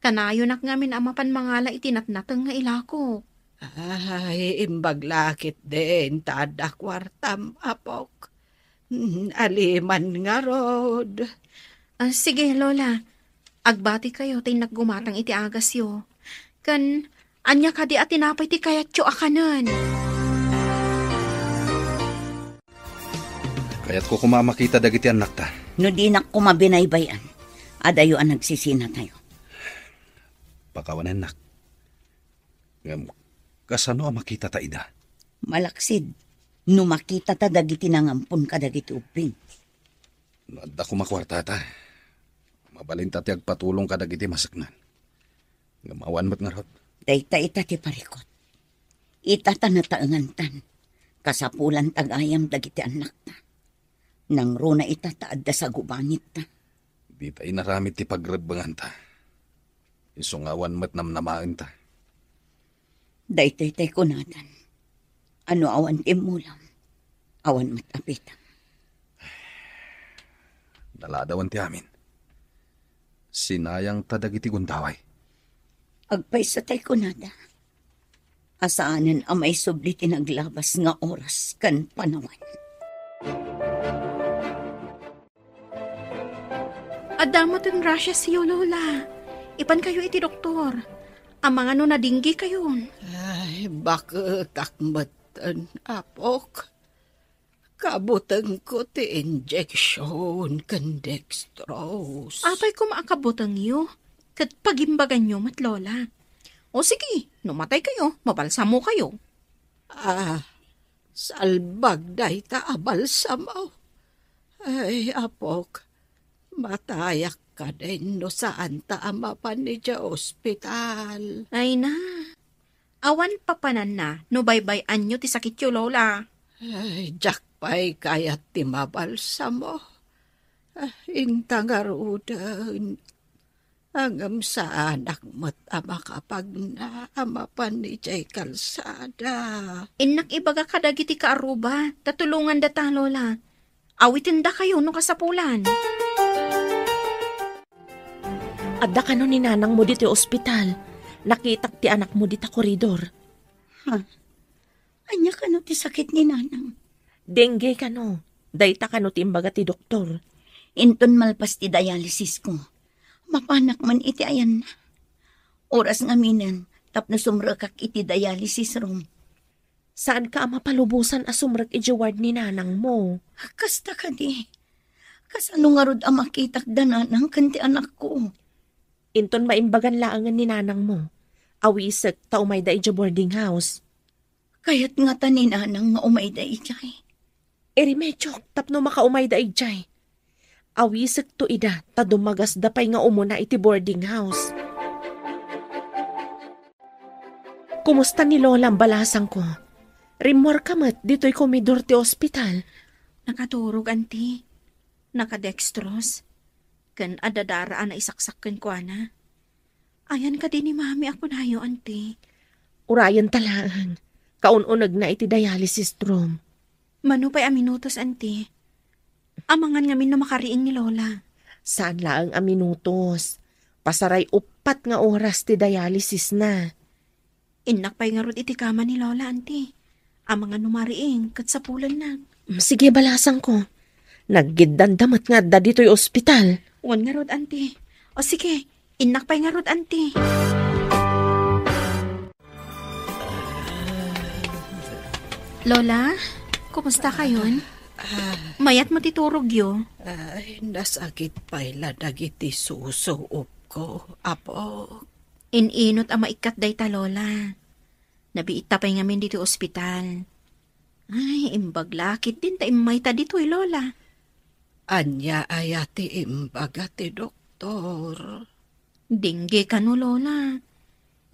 Kanayo nak ngamin amapan mangala itinatnatang nga ilako. Ay, imbaglakit din, tada kwartam, apok. Aliman nga rod. Sige, Lola. Agbati kayo tayo naggumatang iti agas yo. Kan, anya ka di atinapay ti kayatyo akanan. Kaya't ko kumamakita dagiti anak ta. No di na kumabinaybayan. Adayo ang nagsisina tayo. Pakawanan nak. Kasano ang makita ta ida? Malaksid. No makita ta dagiti nangampun ka dagiti uping. Nadda ko makwarta ta. Mabalin ti agpatulong ka dagiti masaknan. Ngamawan mo't nga rod. Dayta ita ti parikot. Ita ta nataangantan. Kasapulan tagayam dagiti anak ta. Nang runa ita taadda sa gubanit ta. Di tayo naramit ti pagrebangan ta. Isungawan mo't namnamaan ta. Daytoy tay kunatan. Ano awan timulam. Awan matapitan. Daladawan ti amin. Sinayang ta dagiti gundaway. Agpay sa tay kunada. Asaanan amay subli tinaglabas nga oras kan panawan. Adamot ang rasya siyo, Lola. Ipan kayo iti doktor. Ang mga no nadinggi kayo. Ay, bakit akmatan, apok? Kabutang ko ti injection kan dextrose. Apay ko maakabutang iyo. Kat pagimbagan nyo, mat Lola. O sige, numatay kayo, mabalsamo kayo. Salbag day ta abalsamaw. Ay, apok, matayak ka din no saan ta amapan ni dya ospital. Ay na. Awan papanan na, no baybayan nyo ti sakit yo, Lola. Ay, jakpay kayat ti mabalsamo. Intangarudan. Angam sa anak mo't ama kapag naamapan ni Jay kalsada. Inak ibaga kadagiti ka aruba, tatulungan data, Lola. Awitin da kayo no kasapulan. Adda ka no ni nanang mo dito ospital. Nakitak ti anak mo dito koridor. Anya ka no ti sakit ni nanang. Dengue ka no. Dayta ka no ti imbaga ti doktor. Inton malpas ti dialysis ko. Mapanak man iti ayan na. Oras nga minan, tapno sumrakak iti dialysis room. Saan ka mapalubusan asumrag iti ward ni nanang mo? Kasta ka di. Kasano nga rod amakitak dananang kanti anak ko. Inton maimbagan laangan ni nanang mo. Awisek ta umay da iti boarding house. Kaya't nga ta ni nanang nga umay da ijay. Medyo tapno makaumay da ijay. Awisek to ida, ta dumagas dapay nga umuna iti boarding house. Kumusta ni Lola ang balasang ko? Rimor kamat, dito'y komidor ti ospital. Nakaturog, anti. Nakadextrose. Kan adadaraan na isaksakken ko, ana. Ayan ka din ni mami ako na yo, anti. Urayan talaan. Kaununag na iti dialysis room. Mano pa'y aminutos, anti. Amangan ngamin na makariing ni Lola. Saan laang aminutos? Pasaray upat nga oras ti dialysis na. Inak pa'y nga rod iti kama ni Lola, anti. Amangan numariing, kat sa pulan na. Sige, balasang ko. Naggiddandamat nga da dito'y ospital. Wan nga rod, anti. O sige, Inak pa'y nga rod, auntie. Lola, kumusta kayon? Mayat mo titurog yo. Ay, nasakit pa'y dagiti susuop ko, apo. Ininot ang maikat day ta, Lola. Nabiita pa'y ngamin dito ospital. Ay, imbaglakit din ta imay ta dito'y, Lola. Anya ayati imbaga ti doktor. Dingge ka no, Lola.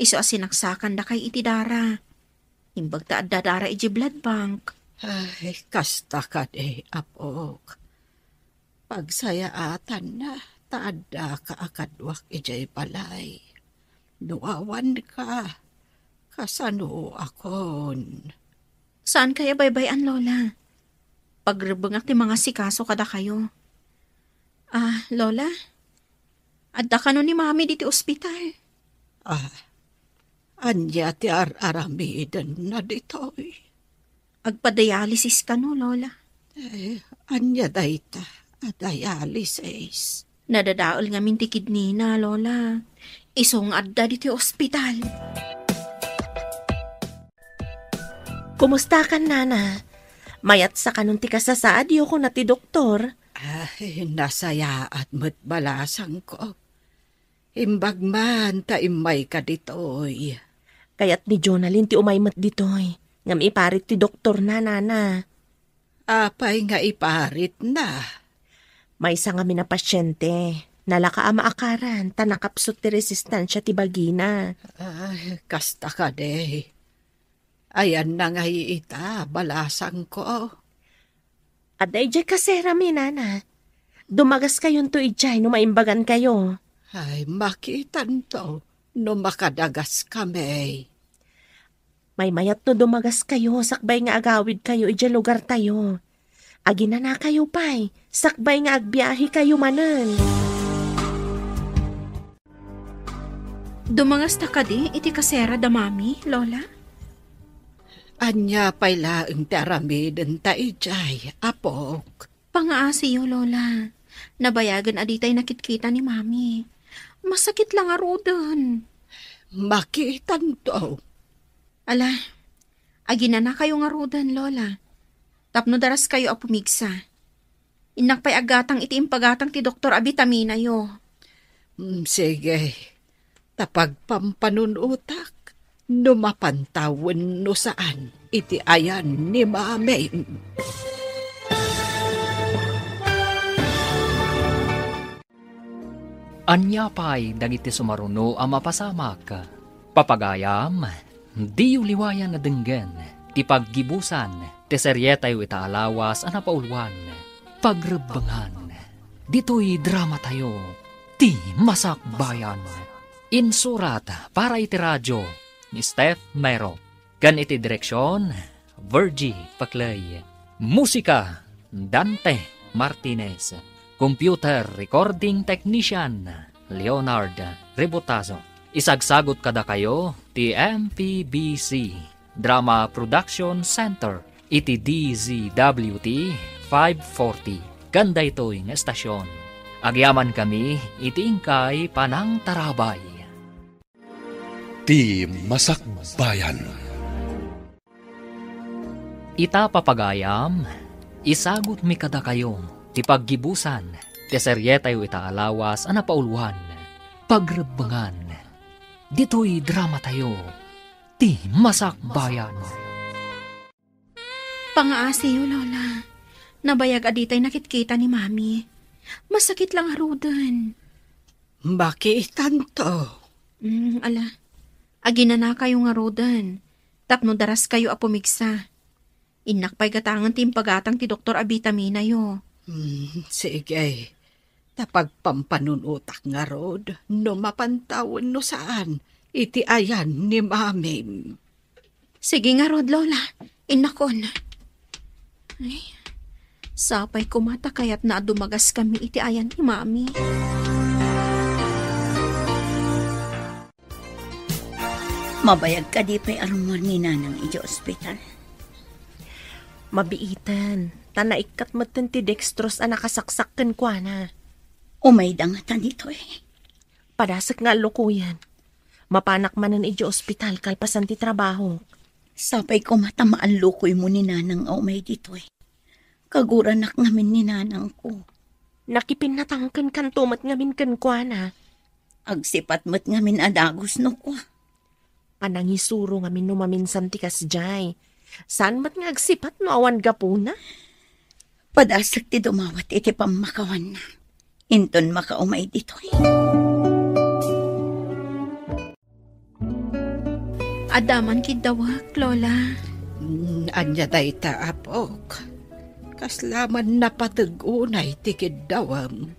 Iso asinaksakan da kay iti dara. Imbag ta adda dara iji blood bank. Ay, kasta ka de, apok. Pagsayaatan na, taada ka akadwak ijay balay. Nuawan ka, kasano akon. Saan kaya baybayan, Lola? Pagrebengak ti mga sikaso kada kayo. Lola? Adda ka no ni Mami diti ospital. Anya ti aramidan na ditoy. Agpa-dialysis ka no, Lola. Anya dayta, dialysis. Nadadaol nga minti kidney na, Lola. Isong adda diti ospital. Kumusta ka, Nana? Mayat sa kanun ti kasasaad yo ko na ti doktor. Ay, nasaya at matbalasang ko. Imbag man, taimay ka ditoy. Kaya't ni Jonalyn ti umaymat ditoy. Ngam iparit ti doktor na, Nana. Apay nga iparit na. May isa nga na pasyente. Nalaka ama akaran, tanakapsot ti resistansya ti bagina. Ay, kasta ka de. Ayan na nga ita, balasang ko. Aday jay kasera mi, Nana. Dumagas kayon to ijay no maimbagan kayo. Ay, makitan to, no makadagas kami. May mayat no dumagas kayo, sakbay nga agawid kayo ijay lugar tayo. Agina na kayo pay, sakbay nga agbiyahe kayo manan. Dumangas ta ka di, iti kasera da Mami, Lola? Anya pa'y laeng taramidin ta ijay, apok. Pangaasi yo, Lola. Nabayagan aditay nakitkita ni Mami. Masakit lang arudan. Makitan to. Ala, agina na kayo nga rudan, Lola. Tapno daras kayo apumigsa. Inak pa'y agatang iti impagatang ti Dr. Abitamina yo. Sige, tapag pampanunutak, numapantawan no saan, iti ayan ni Mami. Anya pa'y dagiti sumaruno ang mapasamak. Papagayam, di liwayan na denggen, ti paggibusan, ti seryetayo itaalawas ang napaulwan, pagrebangan. Dito'y drama tayo, ti masakbayan. Insurat para iti radyo ni Steph Mero. Kan iti direksyon, Virgie Paclay. Musika, Dante Martinez. Computer Recording Technician, Leonard Rebotazo. Isagsagot kada kayo, ti MPBC Drama Production Center, iti DZWT 540. Ganda ito'y nga estasyon. Agyaman kami, iti ingkay Panang Tarabay. Ti Masakbayan. Ita papagayam, isagot mi kada kayo, ti paggibusan, ti seryetayo itaalawas ang napaulwan, pagrebangan. Dito'y drama tayo, ti masakbayan. Pangaasi yo, Lola. Nabayag aditay nakitkita ni Mami. Masakit lang arudan. Makitan to. Ala, agina na kayo nga rodan. Tapno daras kayo apumigsa. Inak pa'y gatangan ti impagatang ti Dr. Abitamina yo. Sige, tapag pampanunutak nga rod, no mapantawan no saan, iti ayan ni Mami. Sige nga rod, Lola. Inakon. Ay, sapay kumata kaya't na dumagas kami iti ayan ni Mami. Mabayag ka di pa'y arumor ni Nanang iti ospital. Mabiitan, tanaikat maten ti dextrose ang nakasaksakken kwa na. Umay dangatan dito eh. Padasak nga lukuyan. Mapanak manan iti ospital kalpasan ti trabaho. Sapay ko matamaan lukoy mo ni nanang may ditoy. Kaguranak ngamin ni nanang ko. Nakipinatangkan kan tumat ngamin kan kwa na. Agsipat mat ngamin adagos no ko. Panangisuro ngamin numaminsan ti kasjay. Saan mat nga agsipat no awan gapuna? Padasak ti dumawat iti pamakawan na. Inton makaumay ditoy. Adaman kidawak, Lola. Anya day ta apok. Kaslaman na patugunay tikid dawam.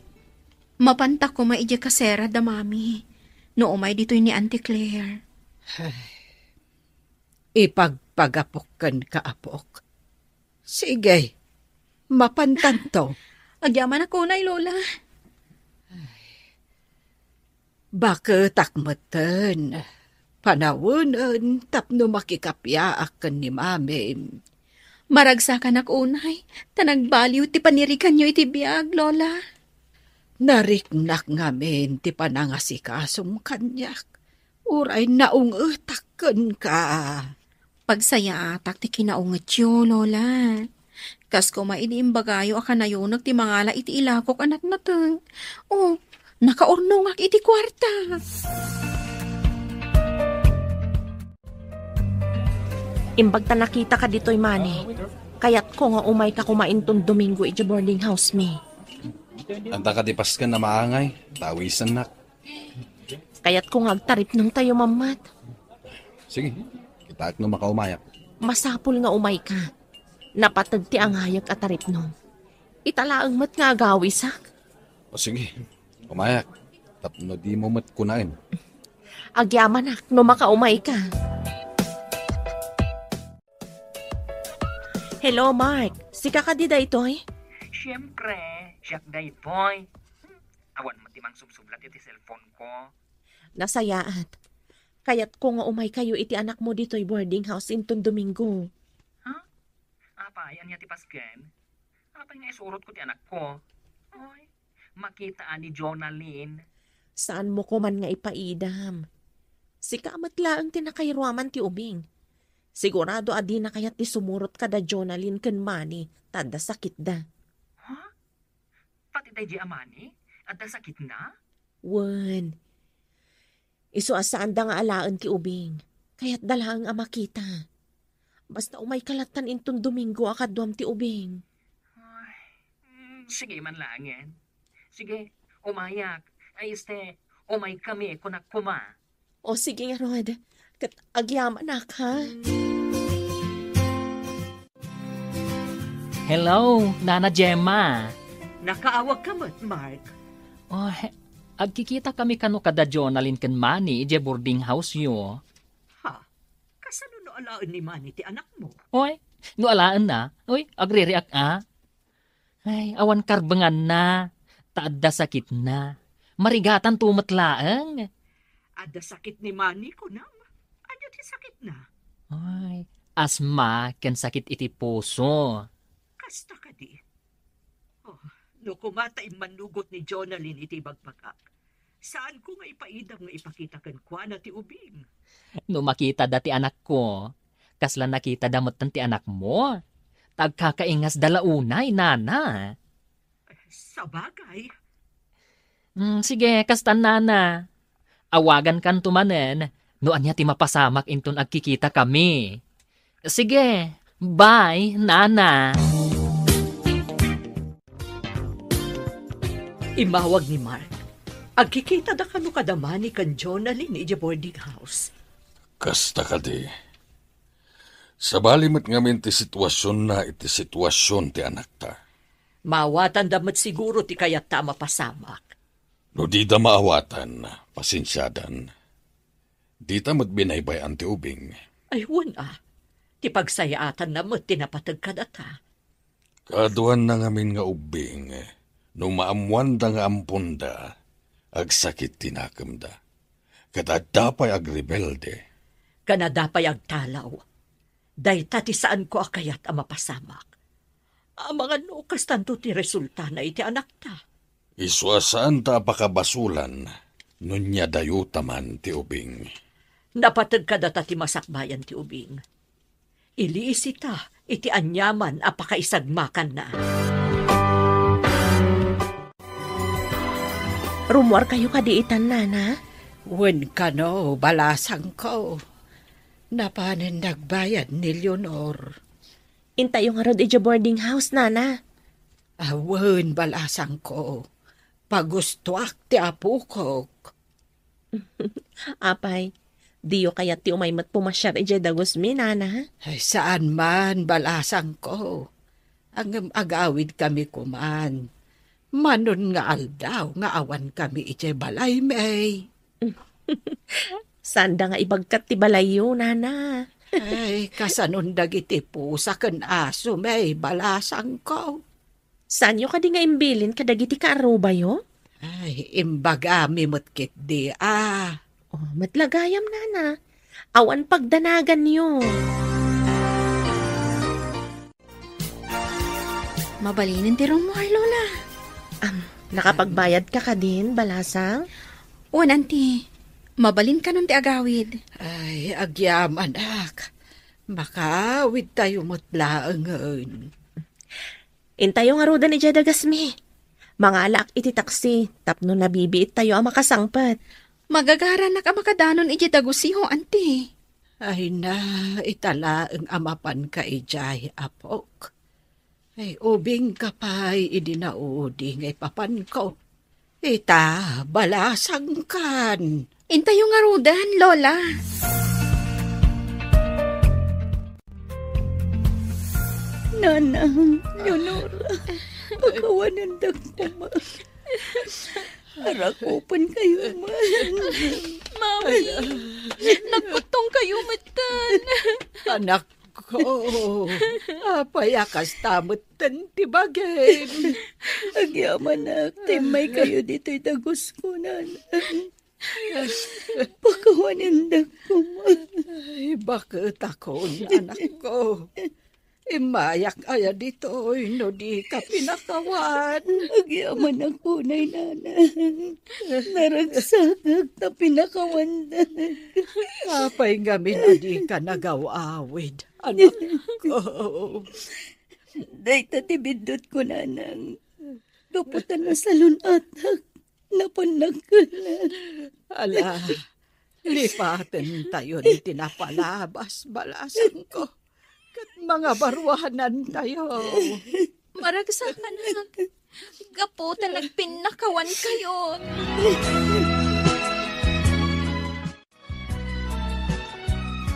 Mapanta ko maidya kasera da mami. No umay dito'y ni Auntie Claire. Ipagpagapokan ka apok. Sige, mapantanto. Agyaman ako na, Lola. Bakit akmatan? Panawunan tapno makikapyaakan ni mami. Maragsakan ak unay. Tanagbaliw ti panirikan nyo iti biyag, Lola. Nariknak ngamin ti panangasikasong kanyak. Uray naungutakan ka. Pagsaya atak ti kinaungat yo, Lola. Kas ko mainiimbagayo akanayonag ti mangala iti ilakok anak nateng. Oh, nakaurnong ak iti kwarta. Imbag ta nakita ka dito'y mani. Kayat ko nga umay ka kumain ton Domingo iti boarding house me. Anta ka dipas ka na maangay. Tawisan nak. Kayat ko nga agtarip ng tayo mamat. Sige, kita ak no makaumayak. Masapul nga umay ka. Napatag ti angayag at tarip nung. Italaang mat nga agawisak. O sige, umayak. Tapno di mo mat kunain. Agyaman ak no makaumay ka. Hello, Mark. Sika ka di da itoy? Siyempre, siyak day boy. Awan mo timang subsublat iti cellphone ko. Nasayaat. Kayat ko nga umay kayo iti anak mo dito'y boarding house inton Domingo. Apay, anya ti pasken? Apay nga isurot ko ti anak ko. Oy, makitaan ni Jonalyn. Saan mo ko man nga ipaidam? Sika matlaang tinakayruaman ti ubing. Sigurado adi na kayat ti sumurot ka da Jonalyn ken mani, tada sakit da. Ha? Pati day di amani? At sakit na? Wen. Isu asaan da nga alaan ti ubing. Kayat dalaang amakita. Basta umay kalatan inton Domingo akadwam ti ubing. Ay, sige man lang yan. Sige, umayak. Ay umay kami kunak kuma. O sige nga Rod, kat agyaman nak ha. Hello, Nana Gemma. Nakaawag ka mat, Mark. Oh, agkikita kami kano kada Jonalyn ken mani ije boarding house yo. Ha? Kasano no alaan ni Manny ti anak mo? Oy, no alaan na. Oy, agre-react Ay, awan karbengan na. Taadda sakit na. Marigatan tumatlaang. Ada sakit ni Manny ko nam. Ano ti sakit na? Ay, asma ken sakit iti puso. Kasta ka di. Oh, no kumatay manugot ni Jonalyn iti bagpagak. Saan ko nga ipaidam nga ipakita kan kwa na ti ubing? No makita dati anak ko, kasla nakita damot ti anak mo. Tagkakaingas dalaunay, nana. Sa bagay. Sige, kastan nana. Awagan kan tumanen, no anya ti mapasamak inton agkikita kami. Sige, bye, nana. Imawag ni Mark. Agkikita da kano kadamani kan Jonalyn iti boarding house. Kasta ka di. Sa balimit ngamin ti sitwasyon na iti sitwasyon ti anak ta. Maawatan damat siguro ti kayat ta mapasamak. No di da maawatan, pasensyadan. Di ta mo't binaybayan ti ubing. Ay, ti pagsayaatan na mo't tinapatag ka data. Kaduan na ngamin nga ubing, no maamuan da nga ampunda, agsakit tinakam da. Kadadapay agrebelde. Kanadapay agtalaw. Dahil tati saan ko akayat ang mapasamak. Ang mga nukas tanto ti resulta na iti anak ta. Iswasaan ta apakabasulan, Nunya dayo taman ti ubing. Napatag ka data ti masakbayan ti ubing. Iliisita, iti anyaman apakaisagmakan na. Rumor kayo kadiitan, Nana? Wen ka no, balasang ko. Napanan nagbayad ni Leonor. Intay yung harod iti boarding house, Nana. Wen balasang ko. Pagustuak ti apo ko. Apay, diyo kaya ti umaymat pumasyar iti dagusmi, Nana. Ay, saan man balasang ko. Ang agawid kami kuman. Manon nga aldaw nga awan kami iti balay may. Sanda nga ibagkat ti balayo, Nana. Ay, kasanon dagiti pusa ken aso may balasang ko. Saan yo kadi nga imbilin kadagiti kaaruba yo? Ay, imbaga mimot kit di Oh, matlagayam, Nana. Awan pagdanagan yo. Mabalinin ti Romar, Lola. Nakapagbayad ka din, balasang? O, nanti. Mabalin ka nun ti agawid. Ay, agyam anak. Makawid tayo mutlaangan. Intayo nga ruda ni Jadagasmi. Mga alak iti taksi, tapno nabibiit tayo ang makasangpat. Magagara na ka makadanon iti dagusiho, anti. Ay na, itala ang amapan ka ijay apok. Ay, ubing kapay idinaudi ngay papan ko. Ita, balasang kan. Intayo nga rudan, Lola. Nanang, Leonora, pagkawanan ko, ma. Harakupan kayo, ma. Mami, nagputong kayo matan. Anak ko, payakas tamot tibagin. Agyaman na, timay kayo dito'y dagos ko, nanang. Pagkawanan ko, ma. Ay, bakit ako, anak ko? Imayak aya dito, no di ka pinakawan. Agyaman ako, nay nanang. Naragsagag na pinakawan na. Kapay ngamin na di ka nagawawid, anak ko. Day tatibidot ko, nanang. Kaputan na sa lunatak. Napanag ka na. Ala, lipatin tayo ni tinapalabas, balasan ko. Kat mga barwahanan tayo. Maragsak ka na. Gaputan nagpinakawan kayo.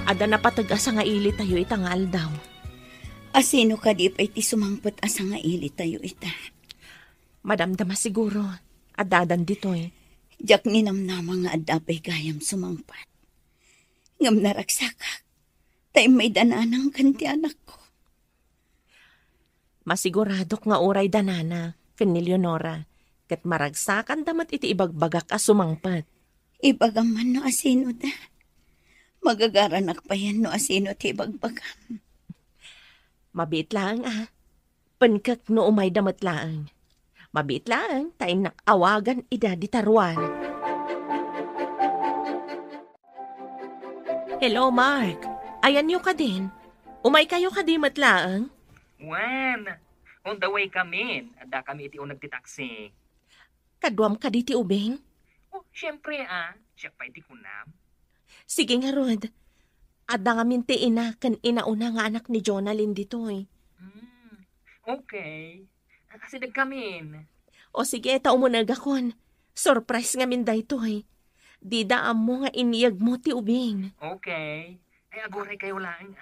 Ada na patag-asa nga ili tayo itangal daw. Asino ka di pa iti sumangpot asa nga ili tayo ita. Madamdama siguro. Adadan dito eh. Diyak ninamnama nga adapay gayam sumangpat. Ngam naragsakak. Tay may dananang kanti anak ko. Masiguradok nga oray danana, ken ni Leonora, ket maragsakan damat iti ibagbagak a sumangpat. Ibagaman no asino da. Magagaranak pa yan no asino ti ibagbagam. Mabit lang Pankak no umay damat lang. Mabit lang, tayo nakawagan ida di taruan. Hello, Mark. Ayan nyo ka din. Umay kayo ka di matlaang. Wan, on the way kami. Ada kami iti unag ti taksi. Kadwam ka di ti ubing. Oh, syempre siya pa iti kunam. Sige nga, Rod. Ada nga minti ina kan inauna nga anak ni Jonalyn dito eh. Okay. Kasi nagkamin. O sige, tao mo nagakon. Surprise nga min dayto eh. Di daam mo nga iniyag mo ti ubing. Okay. Ay, agoray kayo lang,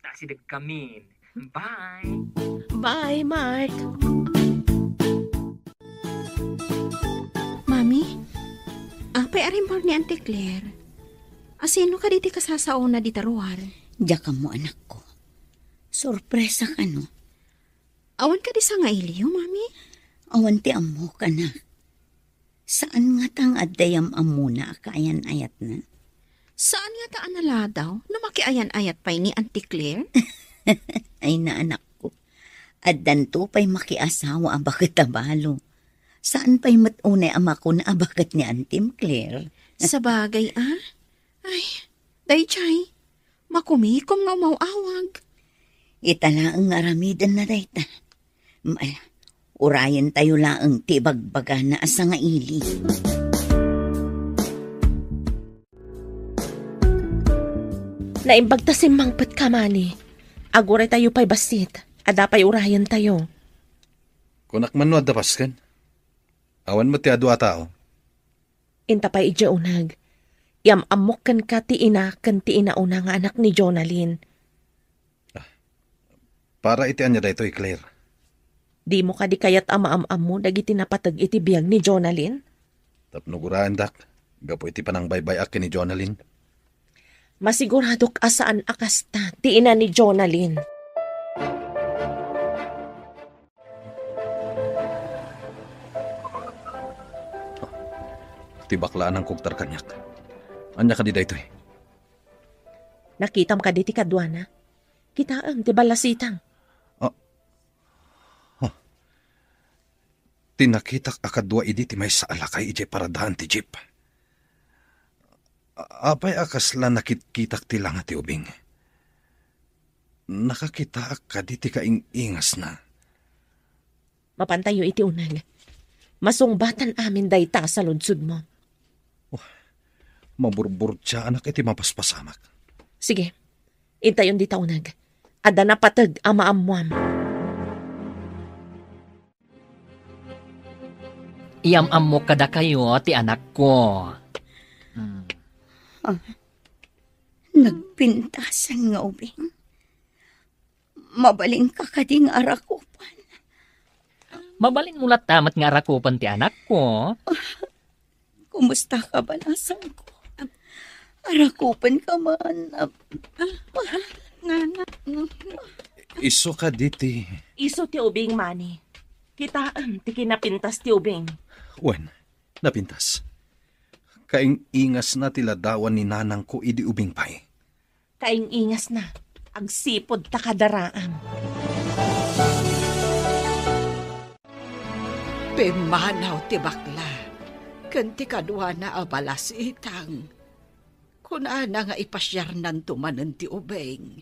Tasi nagkamin. Bye! Bye, Mark. Mami, apay arimbor ni Auntie Claire. Asino ka diti kasasauna di taruar? Diyak ka mo anak ko. Sorpresa ka no. Awan ka di sa nga iliyo, Mami? Awan ti amo ka na. Saan nga tang addayam amuna kaayan ayat na? Saan nga taan nala daw na makiayan-ayat pa'y ni Auntie Claire? Ay na anak ko. Addan to pa'y makiasawa ang bakit tabalo. Saan pa'y matunay ama ko na abakat ni Auntie Claire? Sa bagay, Ay, daychay, makumikom nga umawawag. Itala ang aramidan na dayta. Urayan tayo laang tibagbaga na asa nga ili. Naimbagta si mangpet ka, Mani. Agure tayo pa'y basit. Ada pa'y urayan tayo. Kunak man no adapas kan. Awan mo ti adu atao. Inta pa'y idya unag. Yam amok kan ka ti ina una nga anak ni Jonalyn. Para itian niya dayto Claire. Di mo ka di kayat ama-am mo dagiti napatag iti biyag ni Jonalyn? Tapno guraan dak. Gapo iti panang baybay-ak ni Jonalyn. Masiguradok asaan akasta ti ina ni Jonalyn. Ti baklaan ang kugtar kanyak. Anya ka di dayto Nakitam ka di ti kadwana. Kitaang ti balasitang. Tinakitak akadwa idi ti may sa alakay ije paradahan ti jeep. Apay akasla nakitkitak ti lang ti ubing. Nakakita ka di ti kaingas na. Mapantayo iti unag. Masungbatan amin dayta sa lunsud mo. Maburbur siya anak iti mapaspasamak. Sige, intayon di taunag. Ada na patag ama-amwam. Iyam-am mo kada kayo, ti anak ko. Nagpintasan nga ubing. Mabaling ka kading arakupan. Mabalin mo tamat nga arakupan ti anak ko. Kumusta ka balasang ko? Arakupan ka man. Iso ka diti. Iso ti ubing, Mani. Kitaan ti kinapintas ti ubing. Wen, napintas. Kaingas na tiladawan ni nanang ko idi ubing pay. Kaingas na. Agsipod ta kadaraan. Pimanaw ti bakla. Kanti kadwa na abalas itang. Kunana nga ipasyar nan tumanan ti ubeng.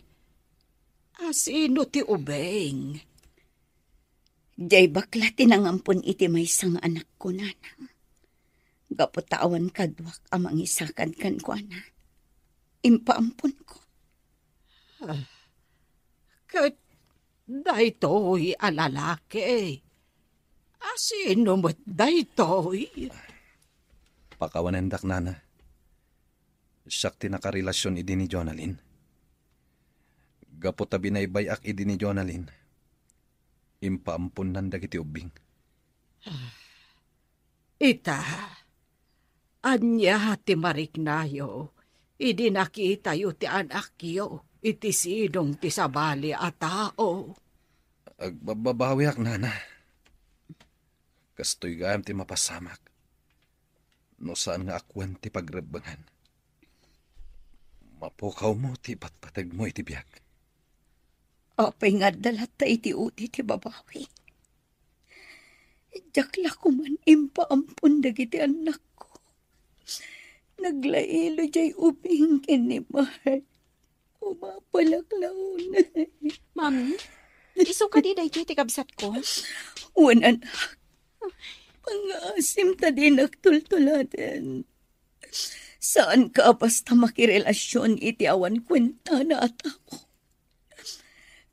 Asino ti ubeng? Jay bakla tinangampon iti may sang anak ko nanang. Gaputawan kadwak amang isakad kan ko ana. Impaampon ko. Kat daytoy alalaki. Asino mo't daytoy? Pakawanendak nana. Siyak tinakarelasyon idi ni Jonalyn. Gapo tabi na ibayak idi ni Jonalyn. Impaampun nanda kiti ubing. Ita, anya ti mariknayo, idi nakita yu ti anak yo, iti sinong ti sabali a tao. Agbabawiak nana. Kastoy gayam ti mapasamak. No saan nga akwan ti pagrebangan. Mapukaw mo ti patpatag mo iti biyak. Apay nga dalat ta iti uti ti babawi. Jakla ko man impaampun dagiti anak ko. Naglailo jay ubing kinimar. Umapalaklaw na. Mami, iso ka di daychay ti kabsat ko. Wan anak. Pangasim ta din nagtultuladen. Saan ka basta makirelasyon iti awan kwenta na atako?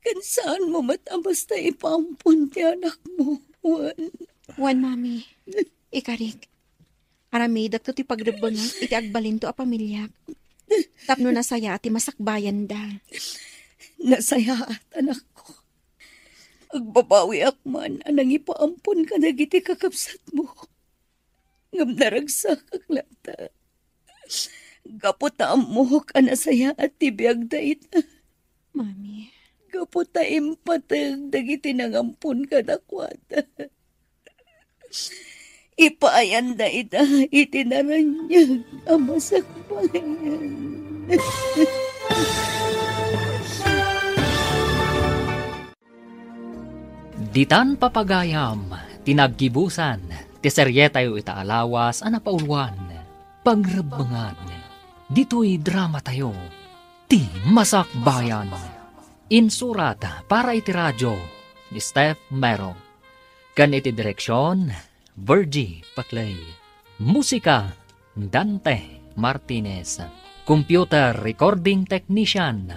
Kan saan mo basta ipampun ti anak mo, Juan? Wan, mami. Ikarik. Aramidak to ti pagrebangan iti agbalin to a pamilyak. Tapno nasaya ati masakbayan da. Nasaya at anak ko. Agbabawi akman anang ipaampun ka dagiti kakapsat mo. Ngam naragsak aklata. Gaputa mo ka nasaya at tibiyag dait. Mami. Gaputa impatag dagiti nangampun ka dakwata. Ipaayan da ita itinaranyag ang masakbayan. Ditan papagayam, tinaggibusan, Ti serye tayo itaalawas, paulwan, pagrabbangan. Dito'y drama tayo, ti masakbayan. Insurat para iti radyo, ni Steph Mero. Kan iti direksyon, Virgie Paclay. Musika, Dante Martinez. Computer Recording Technician,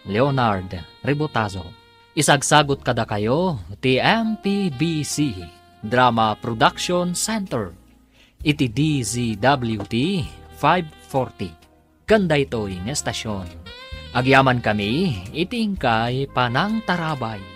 Leonard Rebotazo. Isagsagot kada kayo, ti MPBC Drama Production Center. Iti DZWT 540. Kanda ito'y nestasyon. Agyaman kami, itingkay panang tarabay.